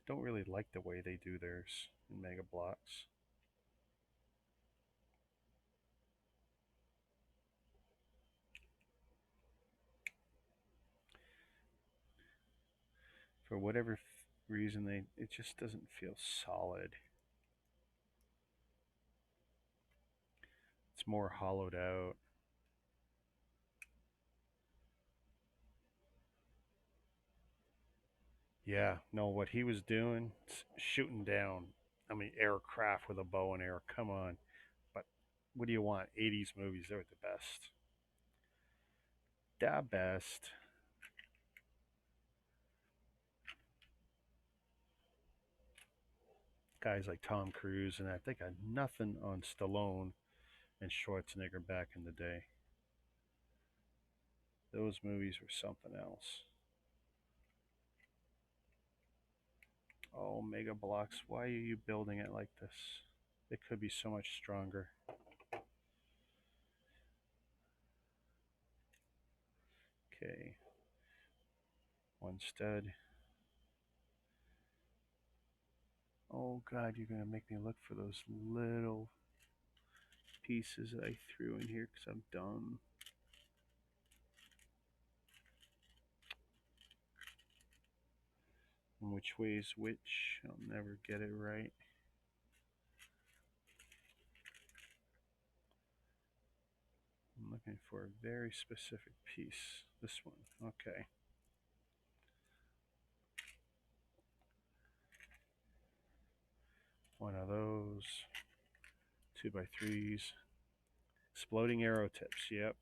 Don't really like the way they do theirs in Mega Bloks. For whatever reason, it just doesn't feel solid. It's more hollowed out. Yeah, no, what he was doing, shooting down, I mean, aircraft with a bow and arrow. Come on. But what do you want? 80s movies, they were the best. The best. Guys like Tom Cruise and that, they got nothing on Stallone and Schwarzenegger back in the day. Those movies were something else. Oh, Mega Bloks, why are you building it like this? It could be so much stronger. Okay, one stud. Oh God, you're gonna make me look for those little pieces that I threw in here because I'm dumb. And which way is which? I'll never get it right. I'm looking for a very specific piece. This one. Okay. One of those. 2x3s. Exploding arrow tips. Yep.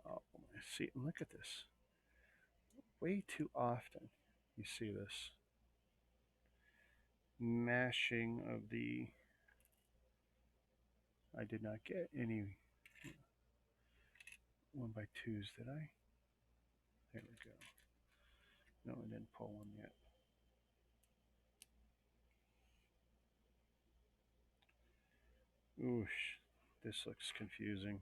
Oh, see, look at this. Way too often you see this mashing of the. I did not get any 1x2s, did I? There we go. No, I didn't pull one yet. Oosh, this looks confusing.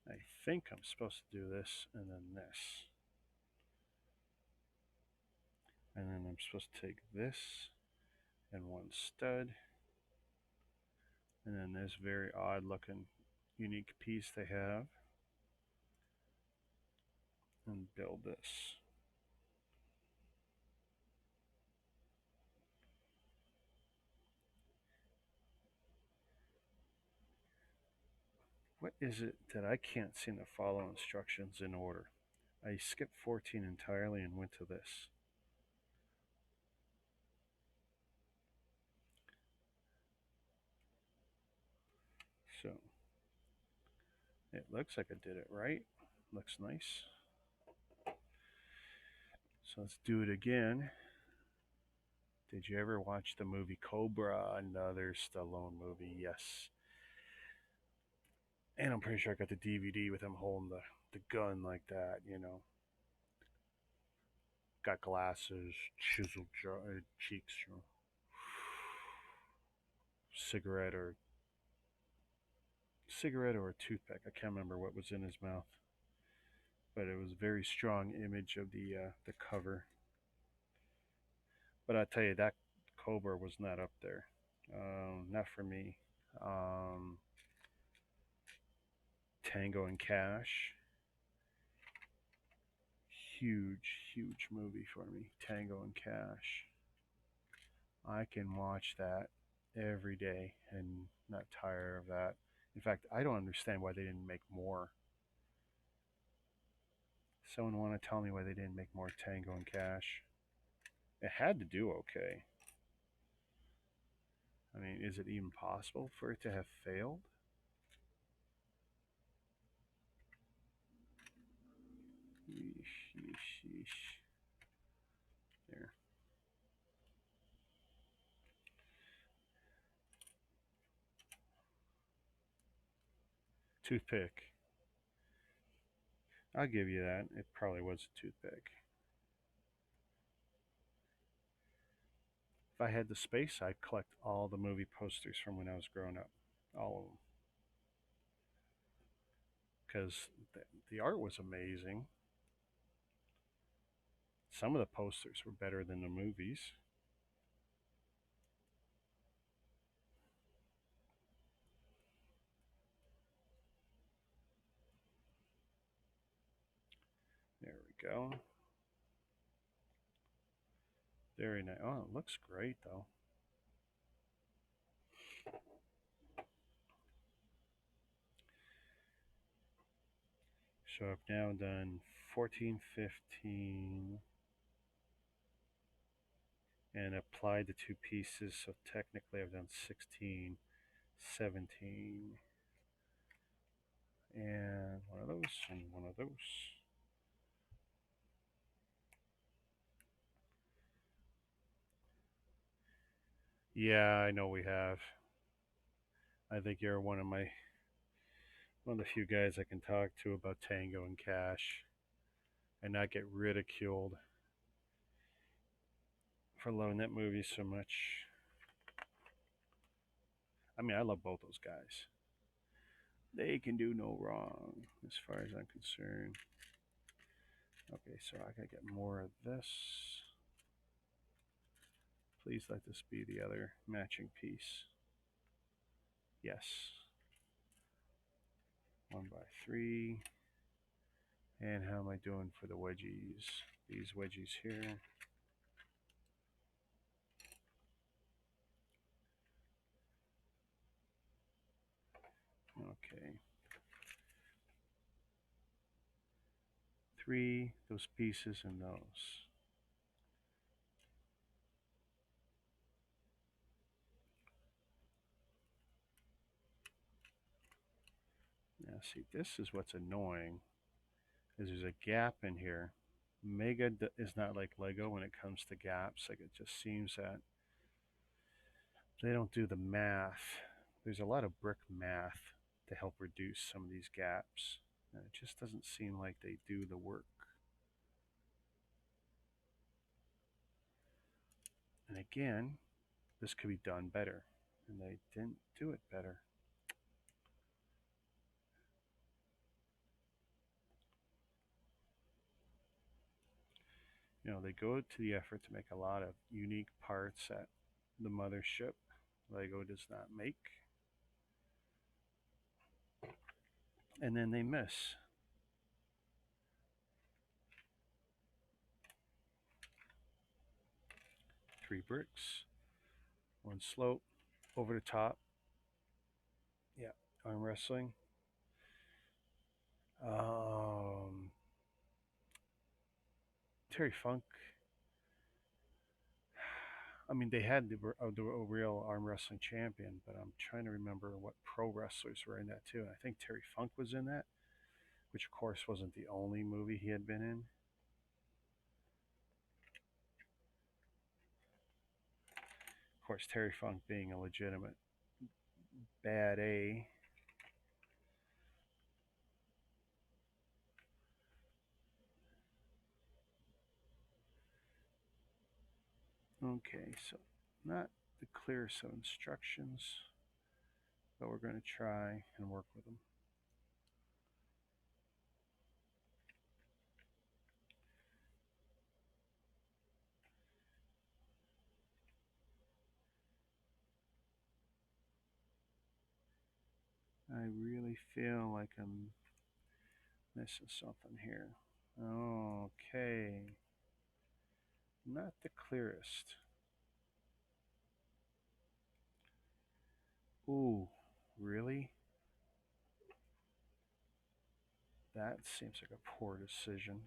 I think I'm supposed to do this and then this. And then I'm supposed to take this and one stud. And then this very odd looking unique piece they have. And build this. What is it that I can't seem to follow instructions in order? I skipped 14 entirely and went to this. So it looks like I did it right. Looks nice. So let's do it again. Did you ever watch the movie Cobra? Another Stallone movie. Yes. And I'm pretty sure I got the DVD with him holding the gun like that, you know. Got glasses, chiseled cheeks, you know. Cigarette or a toothpick. I can't remember what was in his mouth, but it was a very strong image of the cover. But I tell you, that Cobra was not up there. Not for me. Um, Tango and Cash, huge movie for me. Tango and Cash. I can watch that every day and not tire of that. In fact, I don't understand why they didn't make more. Someone want to tell me why they didn't make more Tango and Cash? It had to do okay. I mean, is it even possible for it to have failed? Yeesh, yeesh, yeesh. There. Toothpick. I'll give you that. It probably was a toothpick. If I had the space, I'd collect all the movie posters from when I was growing up. All of them. Because the art was amazing. Some of the posters were better than the movies. There we go. Very nice. Oh, it looks great though. So I've now done 14, 15, and applied the two pieces. So technically I've done 16, 17, and one of those, and one of those. Yeah, I know we have. I think you're one of the few guys I can talk to about Tango and Cash. and not get ridiculed for loving that movie so much. I mean, I love both those guys. They can do no wrong as far as I'm concerned. Okay, so I gotta get more of this. Please let this be the other matching piece. Yes. 1x3. And how am I doing for the wedgies? These wedgies here. Okay. 3, those pieces and those. Now see, this is what's annoying, is there's a gap in here. Mega is not like Lego when it comes to gaps. Like, it just seems that they don't do the math. There's a lot of brick math to help reduce some of these gaps. And it just doesn't seem like they do the work. And again, this could be done better. And they didn't do it better. You know, they go to the effort to make a lot of unique parts that the mothership Lego does not make. And then they miss. Three bricks, one slope, over the top. Yeah, arm wrestling. Um, Terry Funk. I mean, they had the real arm wrestling champion, but I'm trying to remember what pro wrestlers were in that too. I think Terry Funk was in that, which of course wasn't the only movie he had been in. Of course, Terry Funk being a legitimate bad A. Okay, so not the clearest of instructions, but we're going to try and work with them. I really feel like I'm missing something here. Okay. Not the clearest. Ooh, really? That seems like a poor decision.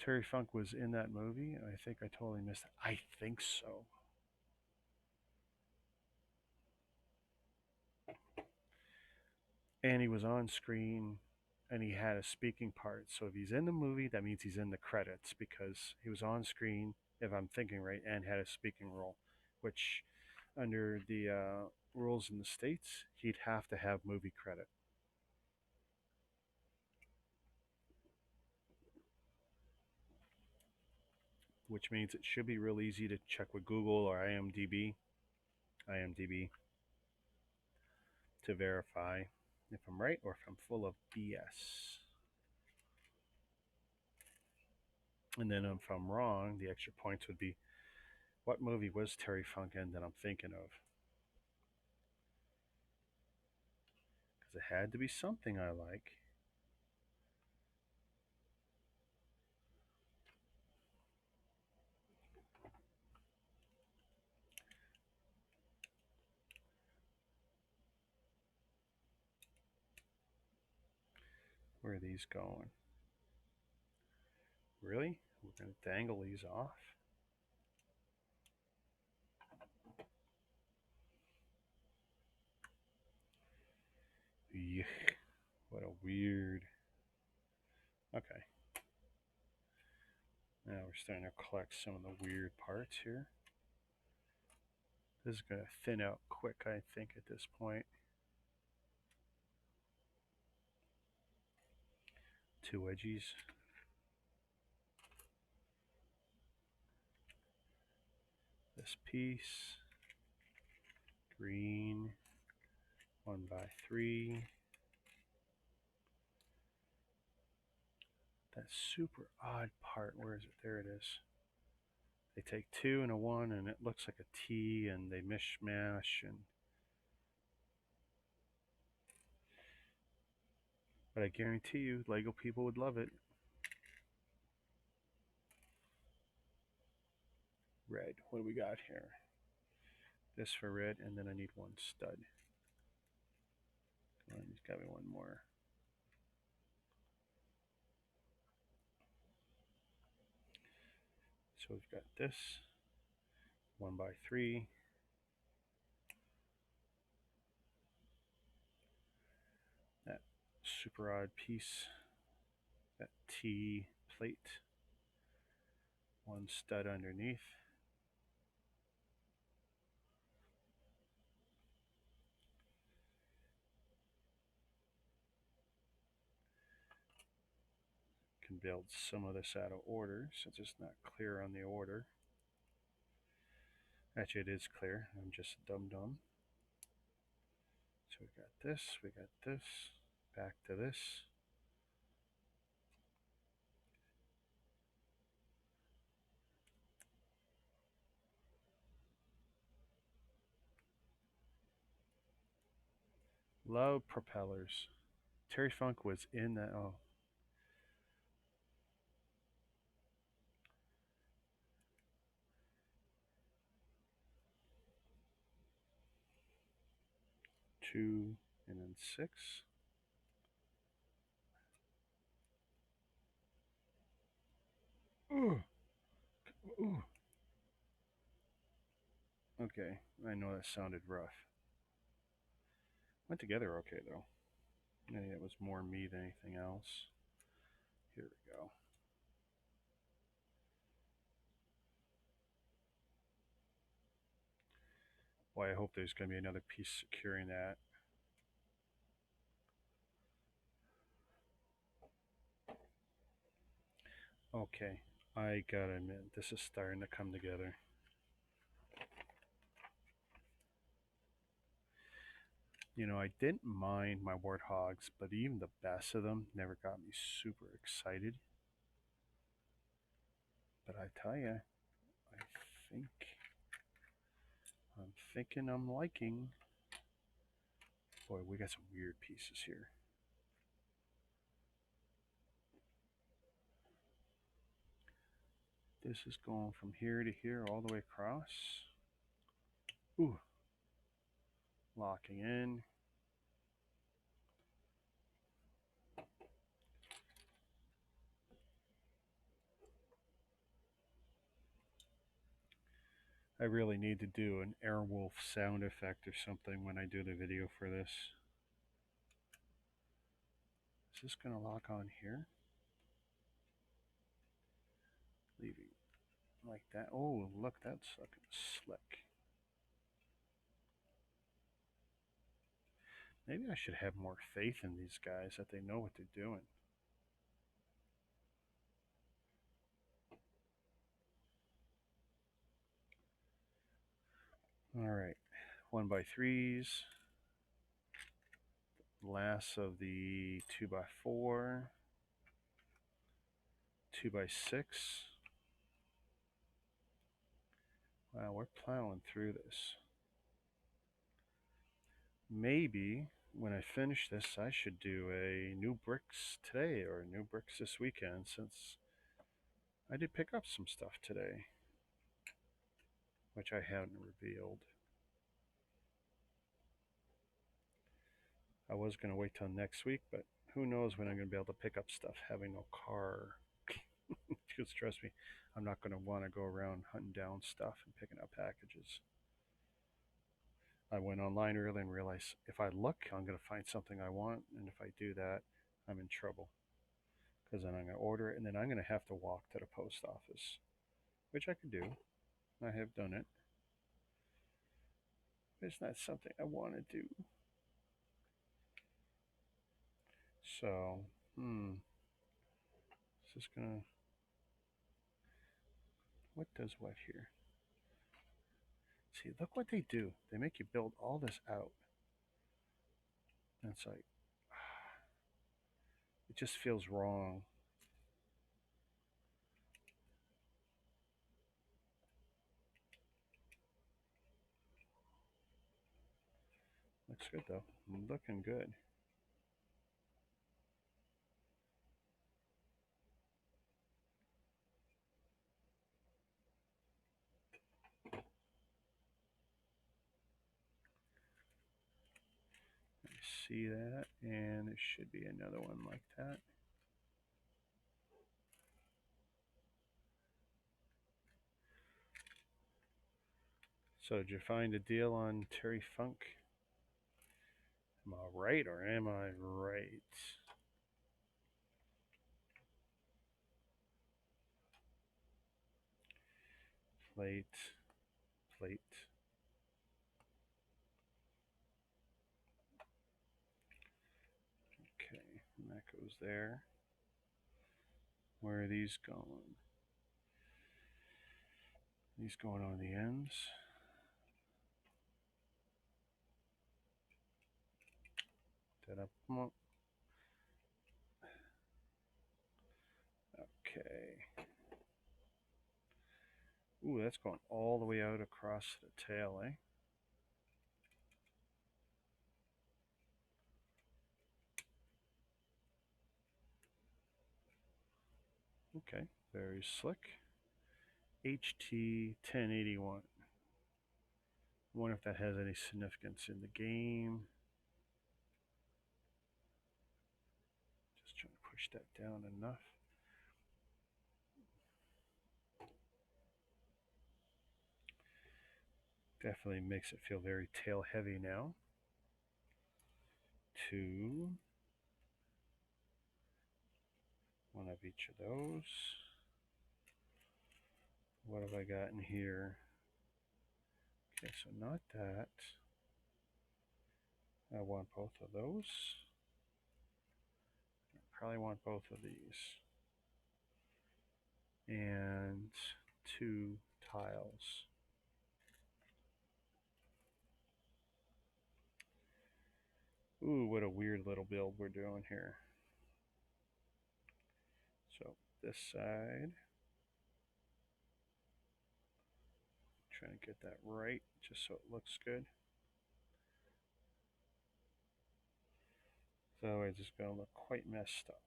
Terry Funk was in that movie. I think I totally missed it. I think so. And he was on screen and he had a speaking part. So if he's in the movie, that means he's in the credits because he was on screen, if I'm thinking right, and had a speaking role, which under the rules in the States, he'd have to have movie credit. Which means it should be real easy to check with Google or IMDb to verify if I'm right or if I'm full of BS. And then if I'm wrong, the extra points would be what movie was Terry Funk in that I'm thinking of? Because it had to be something I like. Where are these going? Really? We're going to dangle these off? Yuck. What a weird. Okay. Now we're starting to collect some of the weird parts here. This is going to thin out quick, I think, at this point. 2 wedgies. This piece, green, 1x3. That super odd part, where is it? There it is. They take 2 and a 1 and it looks like a T and they mishmash and but I guarantee you Lego people would love it. Red. What do we got here? This for red, and then I need 1 stud. Come on, there's got to be 1 more. So we've got this 1x3. That super odd piece. That T plate. 1 stud underneath. Can build some of this out of order since it's not clear on the order. Actually, it is clear. I'm just dumb. So we got this, back to this. Love propellers. Terry Funk was in that. Oh. Two and then 6. Ooh. Ooh. Okay, I know that sounded rough. Went together okay though. I think it was more me than anything else. Here we go. Boy, I hope there's going to be another piece securing that. Okay, I gotta admit, this is starting to come together. You know, I didn't mind my warthogs, but even the best of them never got me super excited. But I tell you, I'm thinking I'm liking. Boy, we got some weird pieces here. This is going from here to here all the way across. Ooh. Locking in. I really need to do an Airwolf sound effect or something when I do the video for this. Is this going to lock on here? Leaving like that. Oh, look, that's looking slick. Maybe I should have more faith in these guys that they know what they're doing. All right, 1x3s. Last of the 2x4. 2x6. Wow, we're plowing through this. Maybe when I finish this, I should do a new bricks today or new bricks this weekend, since I did pick up some stuff today, which I haven't revealed. I was going to wait till next week, but who knows when I'm going to be able to pick up stuff having no car. Because trust me, I'm not going to want to go around hunting down stuff and picking up packages. I went online early and realized if I look, I'm going to find something I want, and if I do that, I'm in trouble. Because then I'm going to order it, and then I'm going to have to walk to the post office, which I could do. I have done it. But it's not something I want to do. So, Is this gonna, what does what here? See, look what they do. They make you build all this out. And it's like, it just feels wrong. Looks good though. Looking good. See that, and there should be another one like that. So did you find a deal on Terry Funk? Am I right or am I right? Plate, plate. Okay, and that goes there. Where are these going? These going on the ends. Did I come up? Okay. Ooh, that's going all the way out across the tail, eh? Okay, very slick. HT 1081. I wonder if that has any significance in the game. Just trying to push that down enough. Definitely makes it feel very tail heavy now. 2. One of each of those. What have I got in here? Okay, so not that. I want both of those. I probably want both of these. And 2 tiles. Ooh, what a weird little build we're doing here. So this side, trying to get that right just so it looks good. So it's just going to look quite messed up.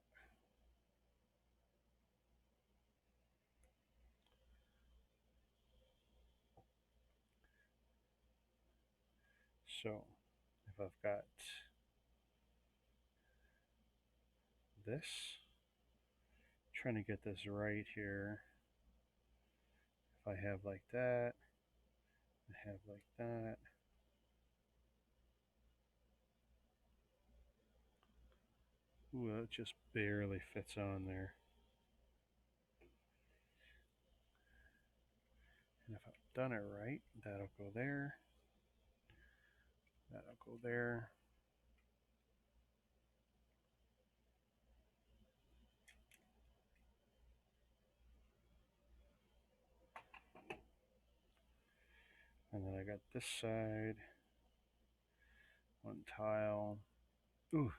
So if I've got this, trying to get this right here. If I have like that, I have like that. Ooh, that just barely fits on there. And if I've done it right, that'll go there. That'll go there. And then I got this side. 1 tile. Ooh.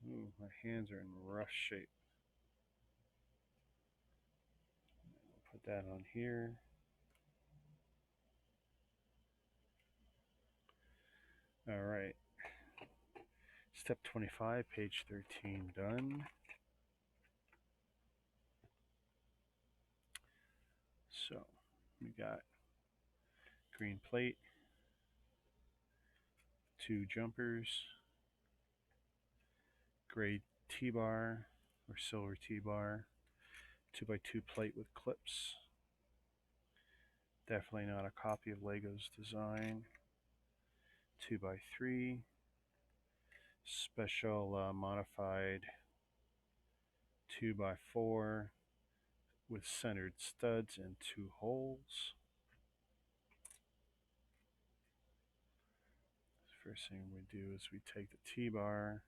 Ooh, my hands are in rough shape. I'll put that on here. All right. Step 25, page 13 done. So we got green plate, 2 jumpers, gray T-bar or silver T-bar, 2x2 plate with clips. Definitely not a copy of Lego's design. 2x3, special modified 2x4 with centered studs and 2 holes. First thing we do is we take the T-bar,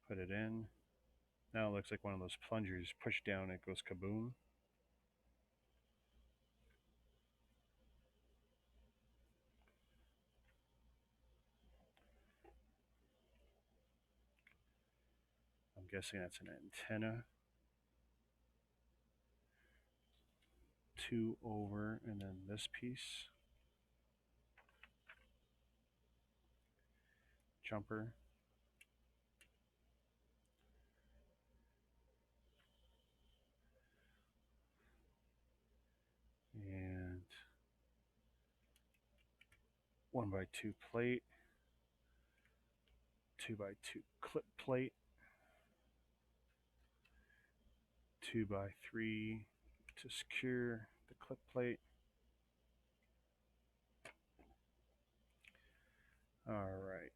put it in. Now it looks like one of those plungers. Push down, it goes kaboom. I'm guessing that's an antenna. 2 over, and then this piece. Jumper. And 1x2 plate. 2x2 clip plate. 2x3 to secure the clip plate. All right.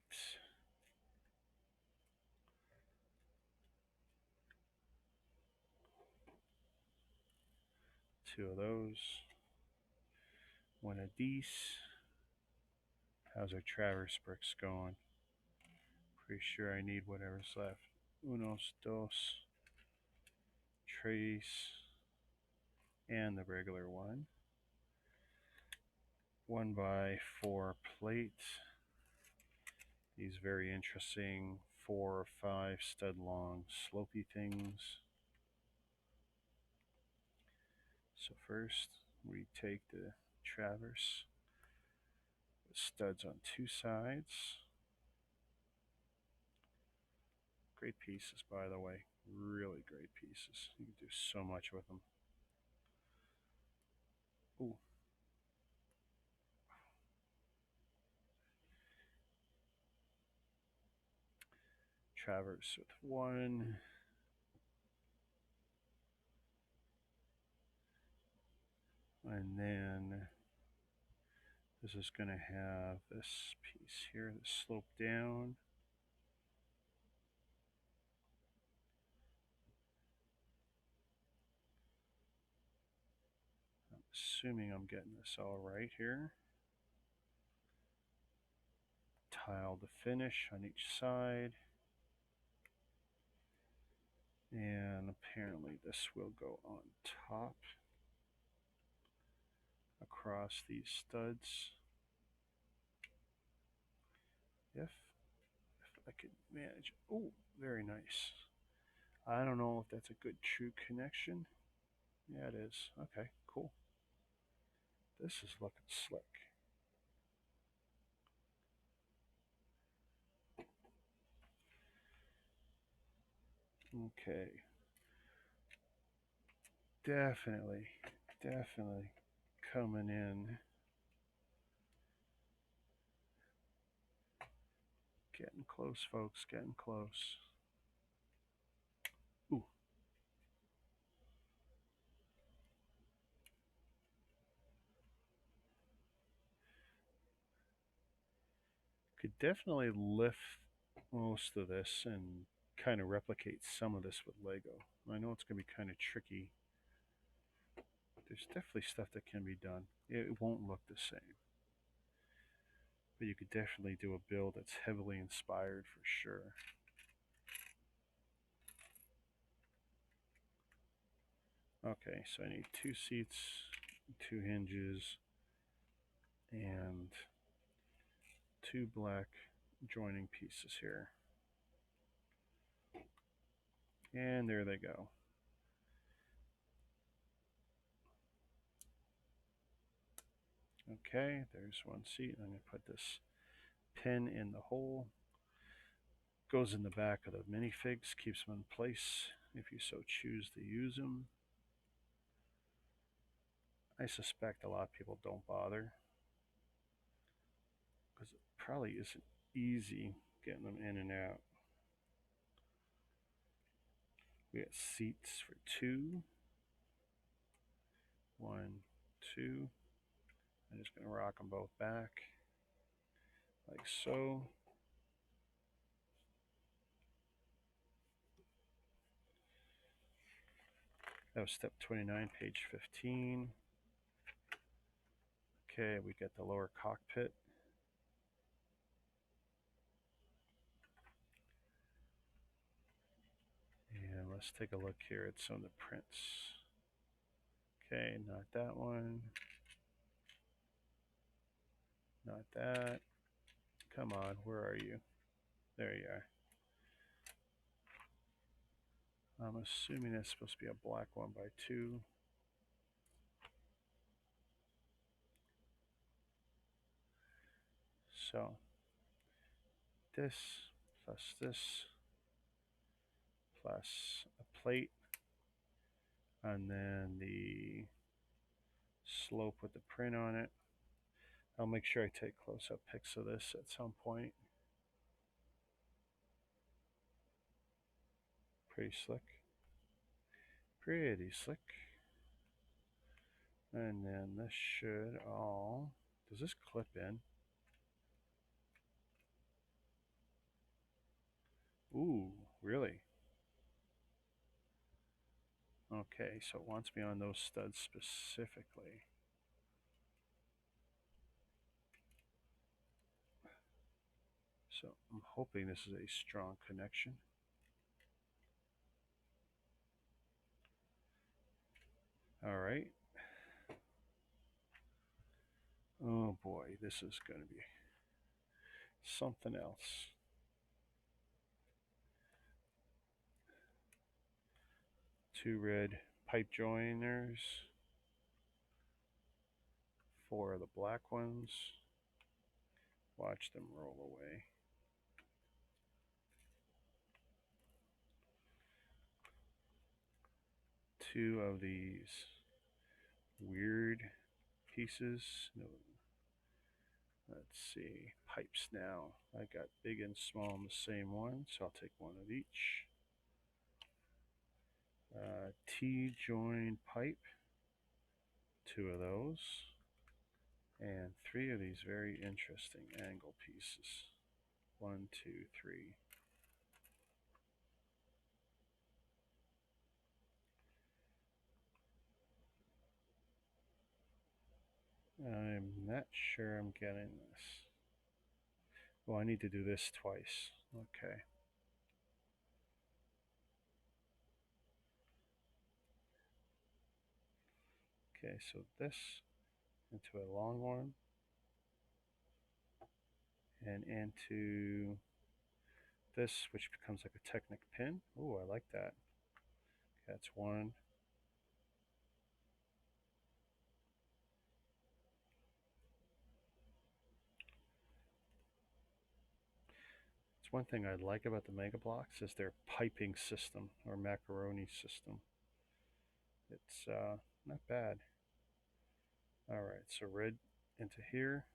Two of those. One of these. How's our traverse bricks going? Pretty sure I need whatever's left. Unos, dos, tres, and the regular one. 1x4 plate. These very interesting 4 or 5 stud long slopey things. So first we take the traverse, the studs on 2 sides. Great pieces, by the way. Really great pieces. You can do so much with them. Ooh. Traverse with 1. And then this is going to have this piece here that slope down. I'm assuming I'm getting this all right here. Tile the finish on each side. And apparently this will go on top across these studs. If I could manage. Oh, very nice. I don't know if that's a good true connection. Yeah, it is. Okay, cool. This is looking slick. Okay. Definitely coming in. Getting close, folks, getting close. Ooh. Could definitely lift most of this and kind of replicate some of this with Lego. I know it's going to be kind of tricky. There's definitely stuff that can be done. It won't look the same. But you could definitely do a build that's heavily inspired for sure. Okay, so I need 2 seats, 2 hinges, and 2 black joining pieces here. And there they go. Okay, there's 1 seat. I'm going to put this pin in the hole. Goes in the back of the minifigs, keeps them in place if you so choose to use them. I suspect a lot of people don't bother because it probably isn't easy getting them in and out. We got seats for 2. 1, 2. I'm just going to rock them both back like so. That was step 29, page 15. Okay, we got the lower cockpit. let's take a look here at some of the prints. Okay, not that one. Not that. Come on, where are you? There you are. I'm assuming that's supposed to be a black 1x2. So this plus this plus a plate, and then the slope with the print on it. I'll make sure I take close-up pics of this at some point. Pretty slick. Pretty slick. And then this should all... Does this clip in? Ooh, really? Okay, so it wants me on those studs specifically. So I'm hoping this is a strong connection. All right. Oh boy, this is going to be something else. Two red pipe joiners. 4 of the black ones. Watch them roll away. Two of these weird pieces. No, let's see, pipes now. I got big and small in the same one, so I'll take one of each. T-join pipe, 2 of those, and 3 of these very interesting angle pieces. 1, 2, 3. I'm not sure I'm getting this. Oh, I need to do this twice. Okay. Okay, so this into a long one and into this, which becomes like a Technic pin. Oh, I like that. That's one. It's one thing I like about the Mega Bloks is their piping system or macaroni system. It's not bad. All right, so red into here.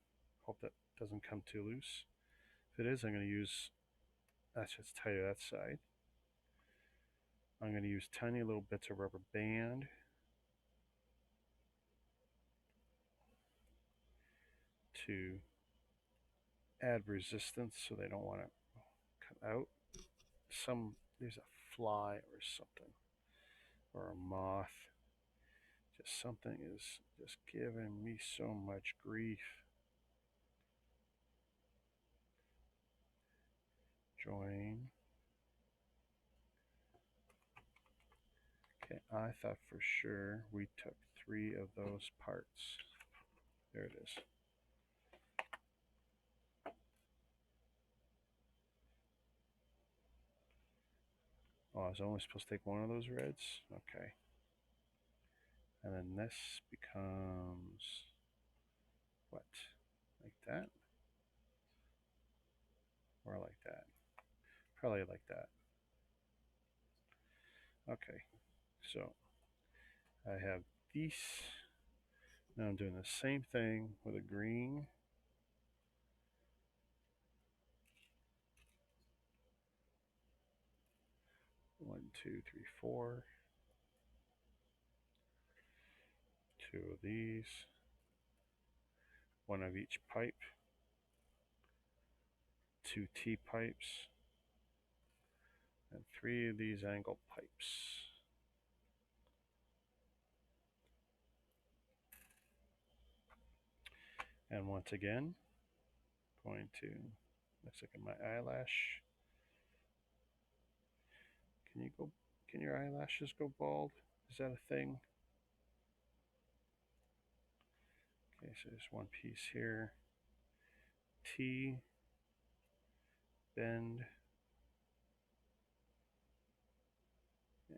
Hope that doesn't come too loose. If it is, I'm going to use, that's just tighter that side. I'm going to use tiny little bits of rubber band to add resistance so they don't want to come out. There's a fly or something, or a moth. Just something is just giving me so much grief. Join. Okay, I thought for sure we took 3 of those parts. There it is. Oh, I was only supposed to take 1 of those reds? Okay. And then this becomes what? Like that? Or like that? Probably like that. Okay, so I have these. Now I'm doing the same thing with a green. One, two, three, 4. 2 of these. 1 of each pipe. 2 T-pipes. And 3 of these angle pipes. And once again, going to, looks like my eyelash. Can your eyelashes go bald? Is that a thing? Okay, so there's one piece here. T, bend,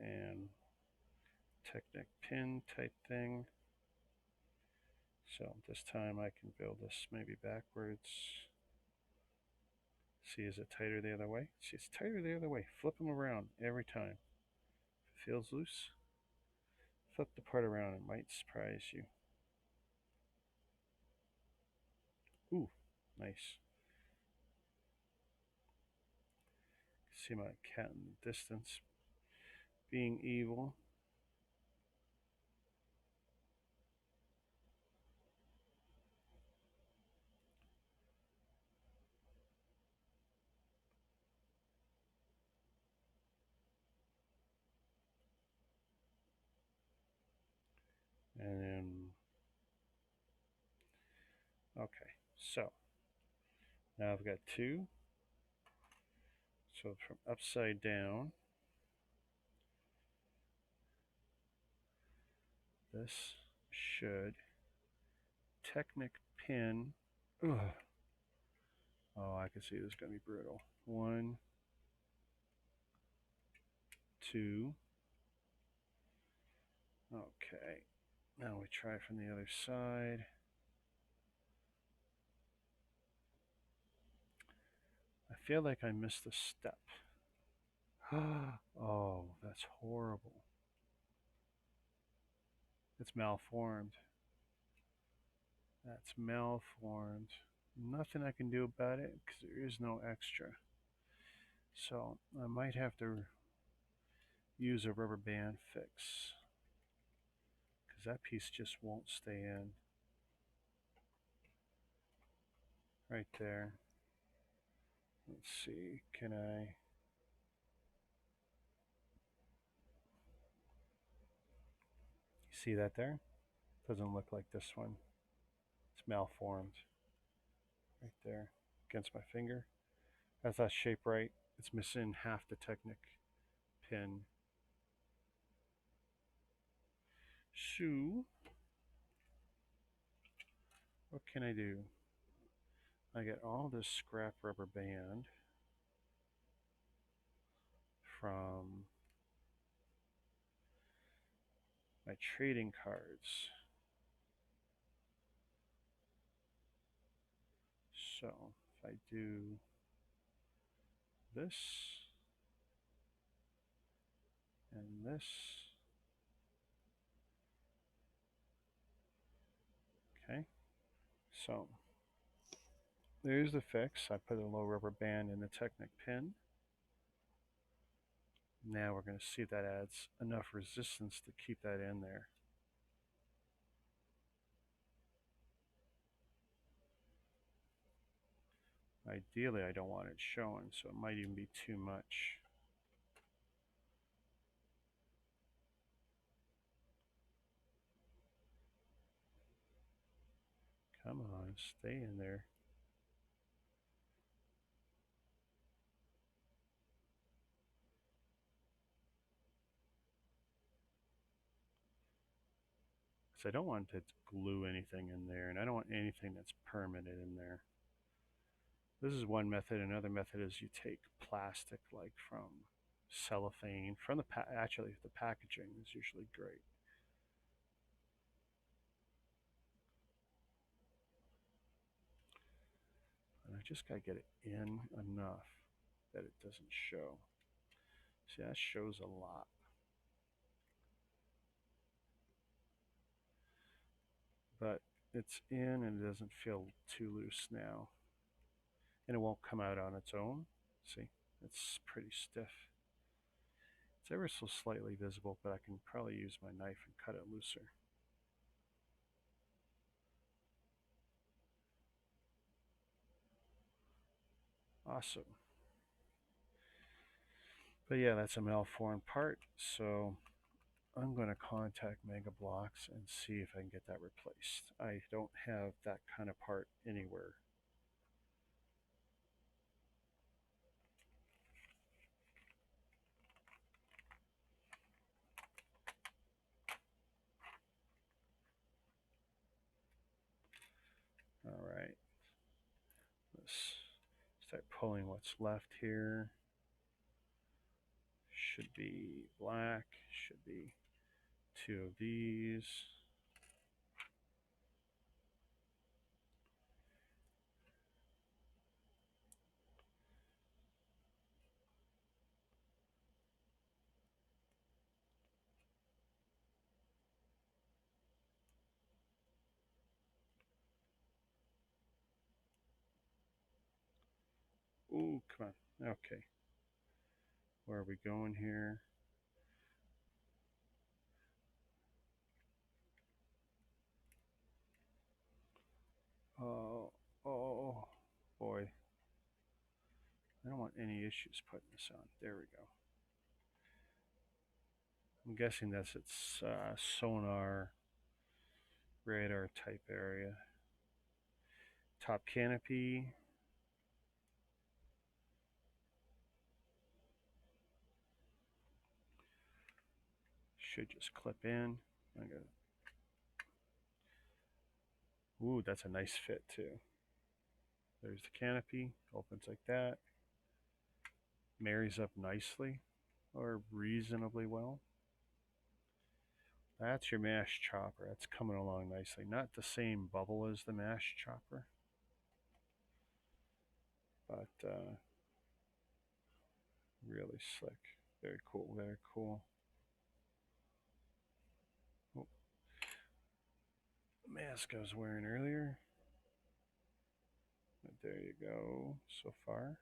and Technic pin type thing. So this time I can build this maybe backwards. See, is it tighter the other way? See, it's tighter the other way. Flip them around every time. If it feels loose, flip the part around. It might surprise you. Ooh, nice. See my cat in the distance being evil. And then, okay, so now I've got two. So from upside down, this should Technic pin. Ugh. Oh, I can see this is going to be brutal. 1, 2. Okay. Now we try from the other side. I feel like I missed a step. Oh, that's horrible. It's malformed. That's malformed. Nothing I can do about it because there is no extra. So I might have to use a rubber band fix because that piece just won't stay in. Right there. Let's see, can I? See that there? Doesn't look like this one. It's malformed. Right there, against my finger. That's that shape right. It's missing half the Technic pin. So, what can I do? I get all this scrap rubber band from my trading cards. So, if I do this and this, okay, so there's the fix. I put a little rubber band in the Technic pin. Now we're going to see if that adds enough resistance to keep that in there. Ideally, I don't want it showing, so it might even be too much. Come on, stay in there. Because I don't want to glue anything in there, and I don't want anything that's permanent in there. This is one method. Another method is you take plastic, like from cellophane, from the actually the packaging is usually great. And I just got to get it in enough that it doesn't show. See, that shows a lot. But it's in and it doesn't feel too loose now. And it won't come out on its own. See, it's pretty stiff. It's ever so slightly visible, but I can probably use my knife and cut it looser. Awesome. But yeah, that's a malformed part, so I'm going to contact Mega Bloks and see if I can get that replaced. I don't have that kind of part anywhere. pulling what's left here. Should be black, should be two of these. Ooh, come on. Okay. Where are we going here? Oh, oh, boy. I don't want any issues putting this on. There we go. I'm guessing that's its sonar radar type area. Top canopy. Should just clip in. Ooh, that's a nice fit too. There's the canopy. Opens like that. Marries up nicely or reasonably well. That's your mash chopper. That's coming along nicely. Not the same bubble as the mash chopper, but really slick. Very cool, very cool. Oh, the mask I was wearing earlier. But there you go, so far.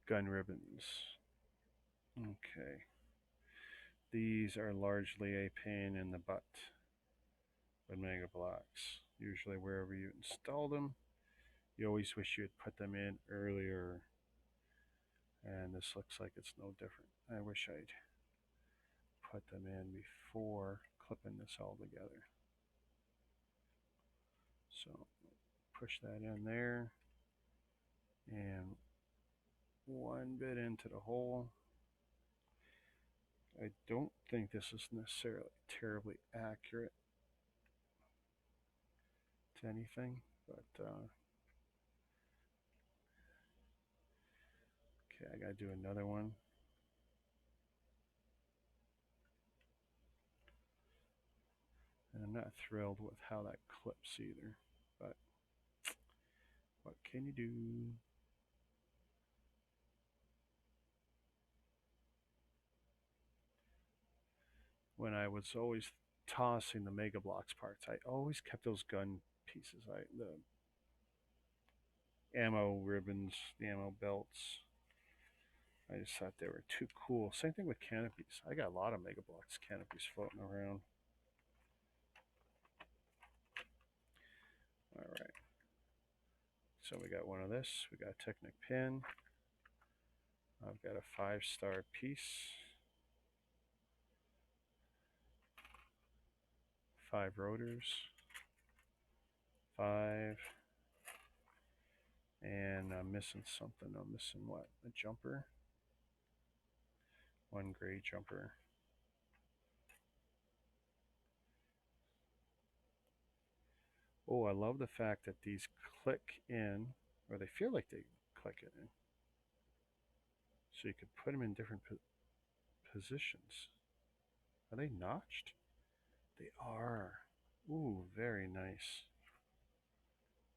Gun ribbons. Okay. These are largely a pain in the butt with Mega Bloks. Usually wherever you install them, you always wish you had put them in earlier. And this looks like it's no different. I wish I'd put them in before clipping this all together. So push that in there and one bit into the hole. I don't think this is necessarily terribly accurate to anything, but okay, I gotta do another one. And I'm not thrilled with how that clips either, but what can you do? When I was always tossing the Mega Bloks parts, I always kept those gun pieces. The ammo ribbons, the ammo belts. I just thought they were too cool. Same thing with canopies. I got a lot of Mega Bloks canopies floating around. All right. So we got one of this. We got a Technic pin. I've got a 5-star piece. 5 rotors. 5. And I'm missing something. I'm missing what? A jumper. 1 gray jumper. Oh, I love the fact that these click in, or they feel like they click it in. So you could put them in different positions. Are they notched? They are. Ooh, very nice.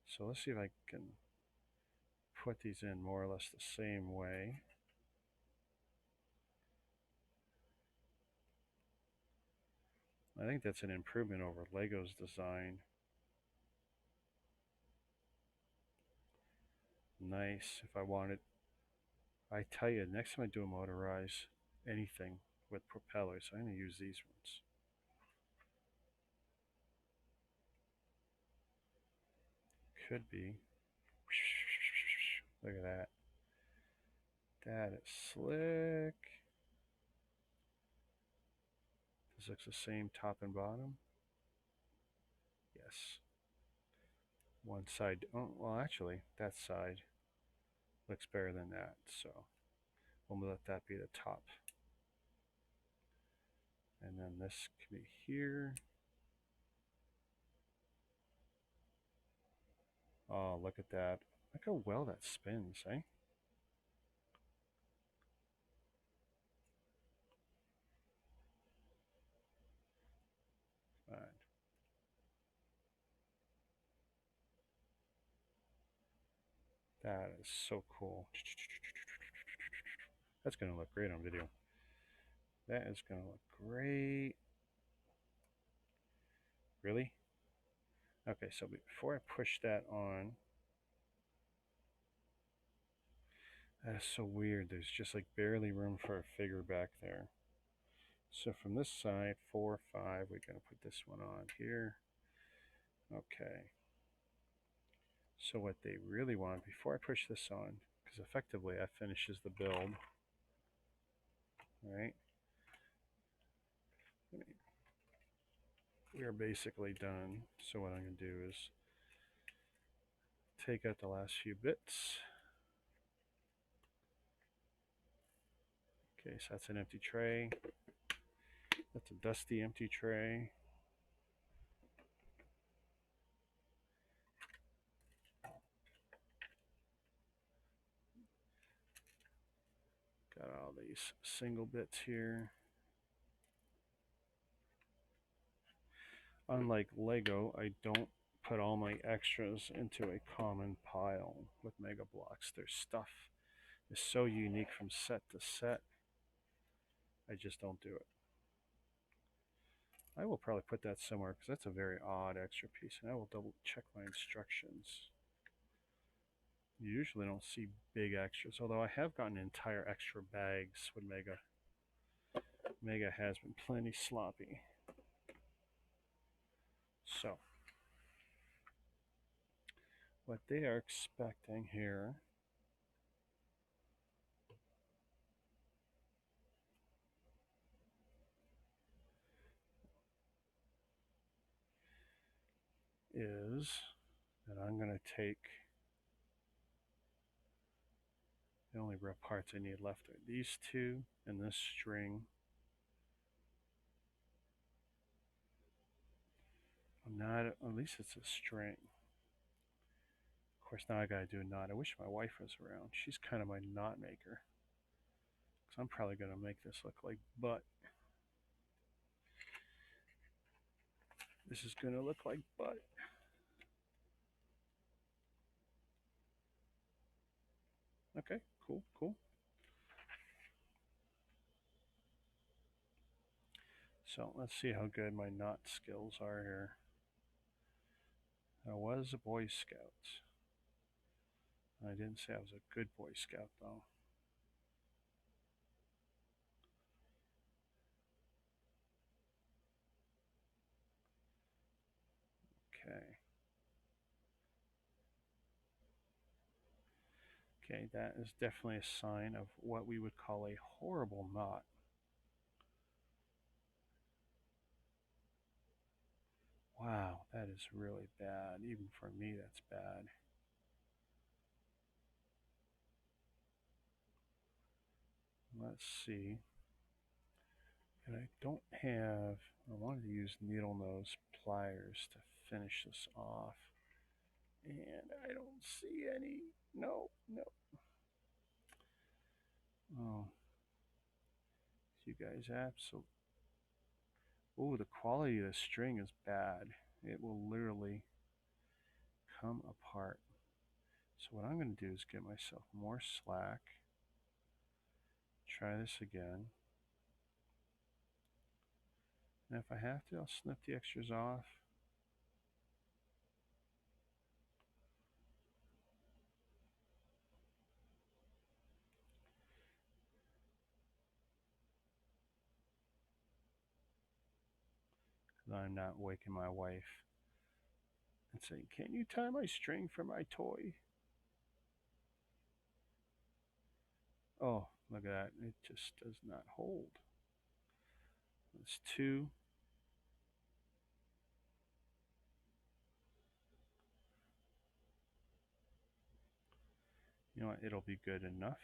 So let's see if I can put these in more or less the same way. I think that's an improvement over Lego's design. Nice. If I wanted, I tell you, next time I do a motorize anything with propellers, I'm going to use these ones. Could be. Look at that. That is slick. This looks the same top and bottom. Yes. One side. Oh, well, actually, that side looks better than that. So we'll let that be the top. And then this can be here. Oh, look at that. Look how well that spins, eh? All right. That is so cool. That's going to look great on video. That is going to look great. Really? Okay, so before I push that on, that is so weird. There's just like barely room for a figure back there. So from this side, 4, 5, we're going to put this one on here. Okay. So what they really want, before I push this on, because effectively that finishes the build, right? We are basically done. So what I'm going to do is take out the last few bits. Okay, so that's an empty tray. That's a dusty empty tray. Got all these single bits here. Unlike Lego, I don't put all my extras into a common pile with Mega Bloks. Their stuff is so unique from set to set. I just don't do it. I will probably put that somewhere because that's a very odd extra piece, and I will double check my instructions. You usually don't see big extras, although I have gotten entire extra bags with Mega. Mega has been plenty sloppy. So, what they are expecting here is that I'm going to take the only real parts I need left are these two and this string. I'm not, at least it's a string. Of course, now I gotta do a knot. I wish my wife was around. She's kind of my knot maker. Because I'm probably gonna make this look like butt. This is gonna look like butt. Okay, cool, cool. So let's see how good my knot skills are here. I was a Boy Scout. I didn't say I was a good Boy Scout though. Okay. Okay, that is definitely a sign of what we would call a horrible knot. Wow, that is really bad. Even for me, that's bad. Let's see. And I don't have, I wanted to use needle nose pliers to finish this off. And I don't see any. No, no. Oh, you guys absolutely. Oh, the quality of the string is bad. It will literally come apart. So what I'm going to do is get myself more slack. Try this again. And if I have to, I'll snip the extras off. Because I'm not waking my wife and saying, "Can you tie my string for my toy?" Oh, look at that. It just does not hold. That's two. You know what? It'll be good enough.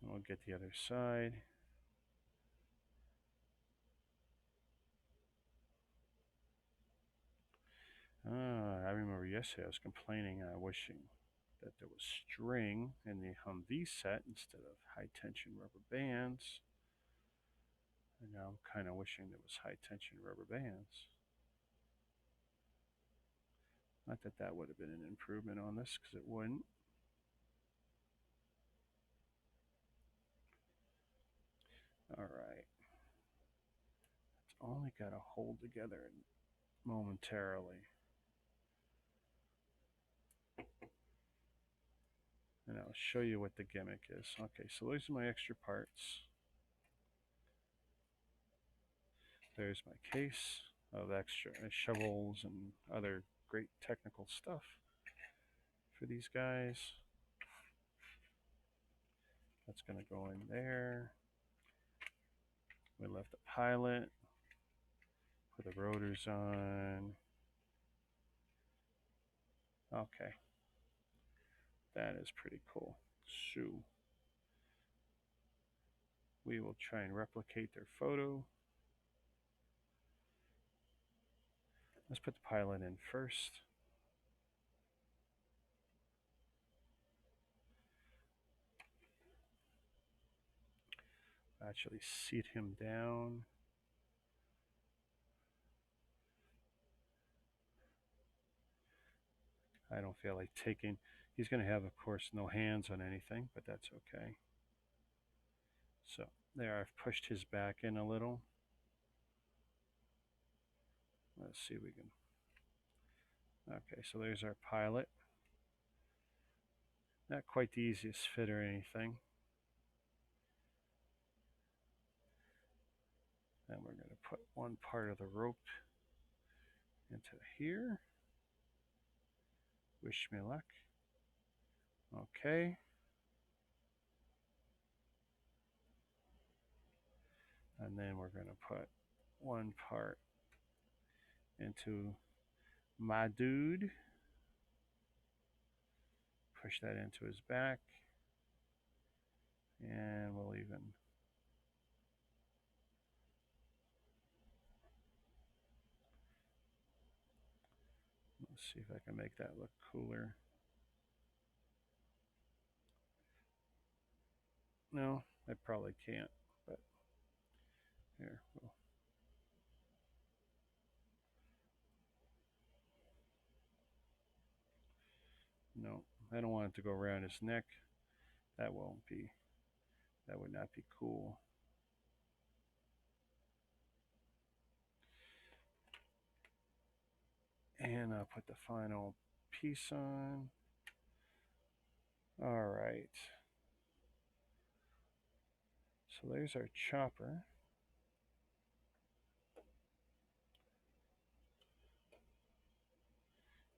We'll get the other side. I remember yesterday I was complaining, wishing that there was string in the Humvee set instead of high tension rubber bands. And now I'm kind of wishing there was high tension rubber bands. Not that that would have been an improvement on this, because it wouldn't. All right. It's only got to hold together momentarily. And I'll show you what the gimmick is. Okay, so these are my extra parts. There's my case of extra shovels and other great technical stuff for these guys. That's going to go in there. We left the pilot. Put the rotors on. Okay. That is pretty cool. So we will try and replicate their photo. Let's put the pilot in first. Actually seat him down. I don't feel like taking, he's going to have, of course, no hands on anything, but that's okay. So there, I've pushed his back in a little. Let's see if we can. Okay, so there's our pilot. Not quite the easiest fit or anything. Then we're going to put one part of the rope into here. Wish me luck. Okay. And then we're going to put one part into my dude. Push that into his back. And we'll even let's see if I can make that look cooler. No, I probably can't, but here. No, I don't want it to go around his neck. That won't be, that would not be cool. And I'll put the final piece on. All right. So there's our chopper.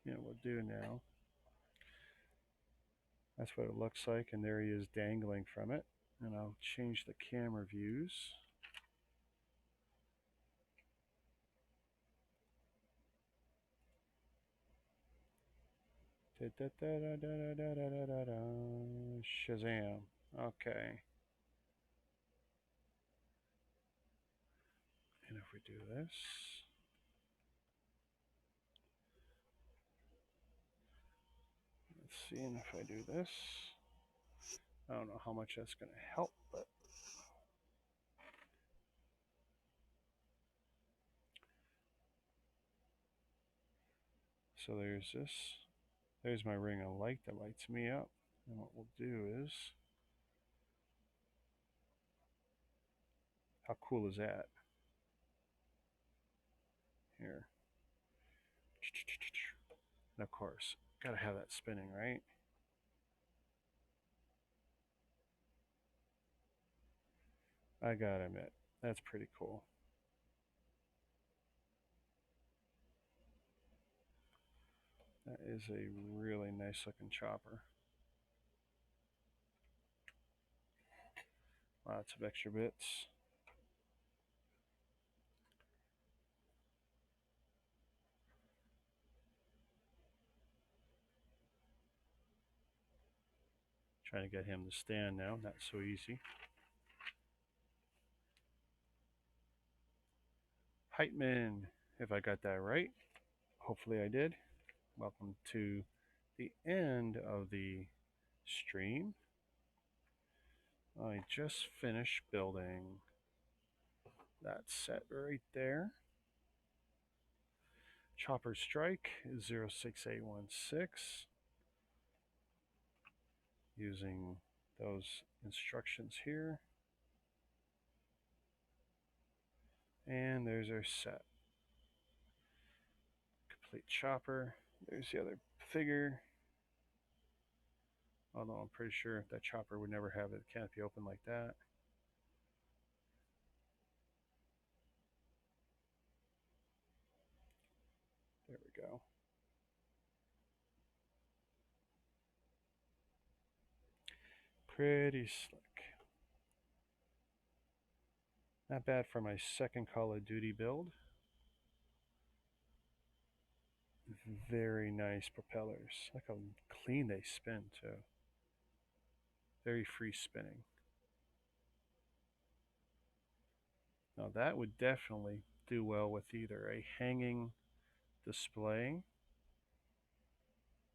You know what we'll do now. That's what it looks like, and there he is dangling from it. And I'll change the camera views. Shazam. Okay. And if we do this, let's see, and if I do this, I don't know how much that's going to help, but so there's this. There's my ring of light that lights me up. And what we'll do is, how cool is that? Here. And of course, gotta have that spinning, right? I gotta admit, that's pretty cool. That is a really nice looking chopper. Lots of extra bits. Trying to get him to stand now, not so easy. Heitman, if I got that right. Hopefully I did. Welcome to the end of the stream. I just finished building that set right there. Chopper Strike 06816 using those instructions here. And there's our set. Complete chopper. There's the other figure. Although I'm pretty sure that chopper would never have the canopy open like that. There we go. Pretty slick. Not bad for my second Call of Duty build. Very nice propellers. Look how clean they spin too. Very free spinning. Now that would definitely do well with either a hanging display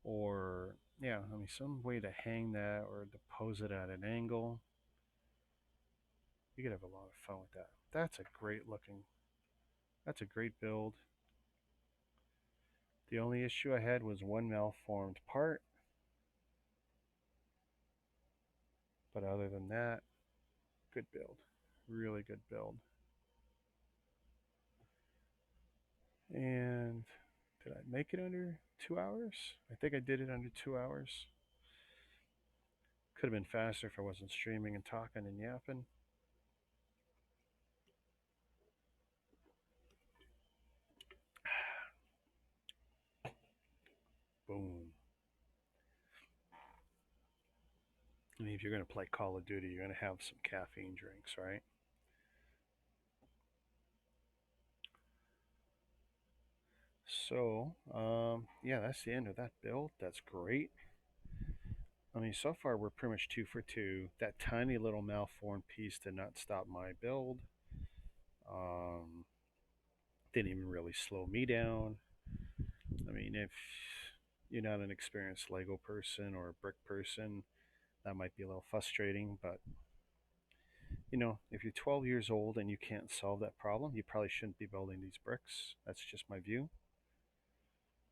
or, yeah, I mean, some way to hang that or to pose it at an angle. You could have a lot of fun with that. That's a great build. The only issue I had was one malformed part. But other than that, good build. Really good build. And did I make it under 2 hours? I think I did it under 2 hours. Could have been faster if I wasn't streaming and talking and yapping. Boom. I mean, if you're going to play Call of Duty, you're going to have some caffeine drinks, right? So, yeah, that's the end of that build. That's great. I mean, so far we're pretty much 2 for 2. That tiny little malformed piece did not stop my build. Didn't even really slow me down. I mean, if you're not an experienced Lego person or a brick person, that might be a little frustrating, but you know, if you're 12 years old and you can't solve that problem, you probably shouldn't be building these bricks. That's just my view.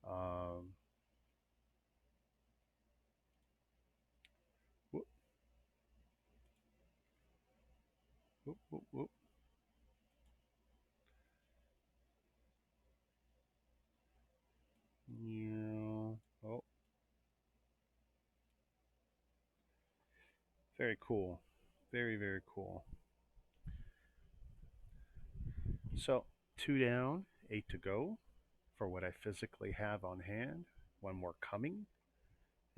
Um, whoop, whoop, whoop, whoop. Yeah. Oh, very cool. Very, very cool. So, 2 down, 8 to go for what I physically have on hand. One more coming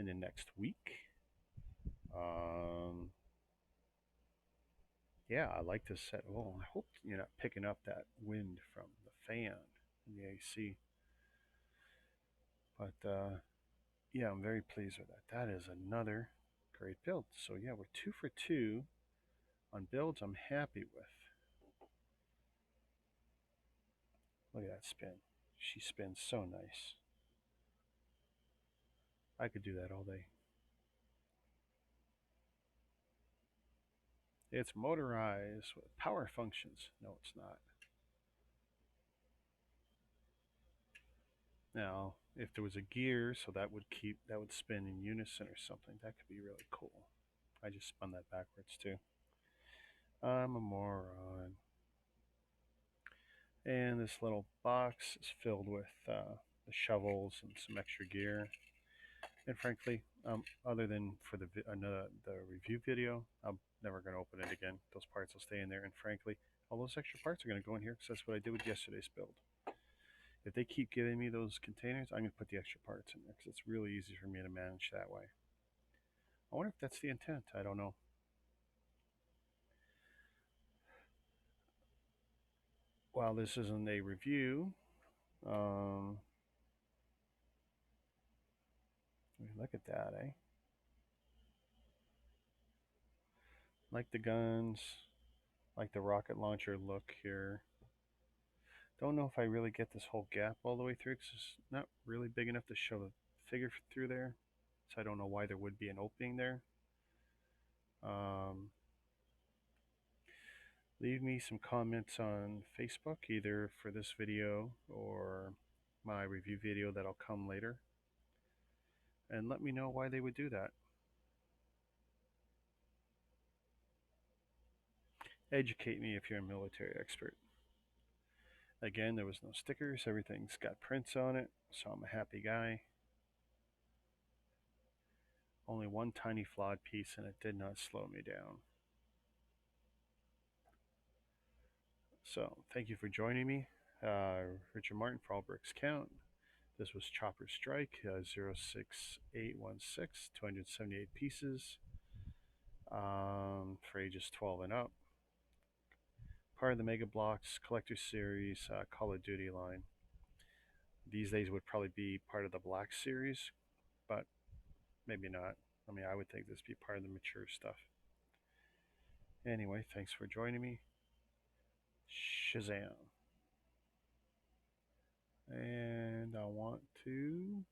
in the next week. Um, yeah, I like to set. Well, I hope you're not picking up that wind from the fan in the AC. But yeah, I'm very pleased with that. That is another great build. So yeah, we're 2 for 2 on builds I'm happy with. Look at that spin. She spins so nice. I could do that all day. It's motorized with power functions. No, it's not. Now, if there was a gear, so that would spin in unison or something, that could be really cool. I just spun that backwards too. I'm a moron. And this little box is filled with the shovels and some extra gear. And frankly, other than for the review video, I'm never going to open it again. Those parts will stay in there. And frankly, all those extra parts are going to go in here because that's what I did with yesterday's build. If they keep giving me those containers, I'm going to put the extra parts in there because it's really easy for me to manage that way. I wonder if that's the intent. I don't know. While this isn't a review, look at that, eh? Like the guns, like the rocket launcher look here. Don't know if I really get this whole gap all the way through because it's not really big enough to show a figure through there. So I don't know why there would be an opening there. Um, Leave me some comments on Facebook, either for this video or my review video that'll come later. And let me know why they would do that. Educate me if you're a military expert. Again, there was no stickers. Everything's got prints on it, so I'm a happy guy. Only one tiny flawed piece, and it did not slow me down. So, thank you for joining me. Richard Martin for All Bricks Count. This was Chopper Strike 06816, 278 pieces for ages 12 and up. Part of the Mega Bloks Collector Series Call of Duty line. These days would probably be part of the Black Series, but maybe not. I mean, I would think this would be part of the mature stuff. Anyway, thanks for joining me. Shazam. And I want to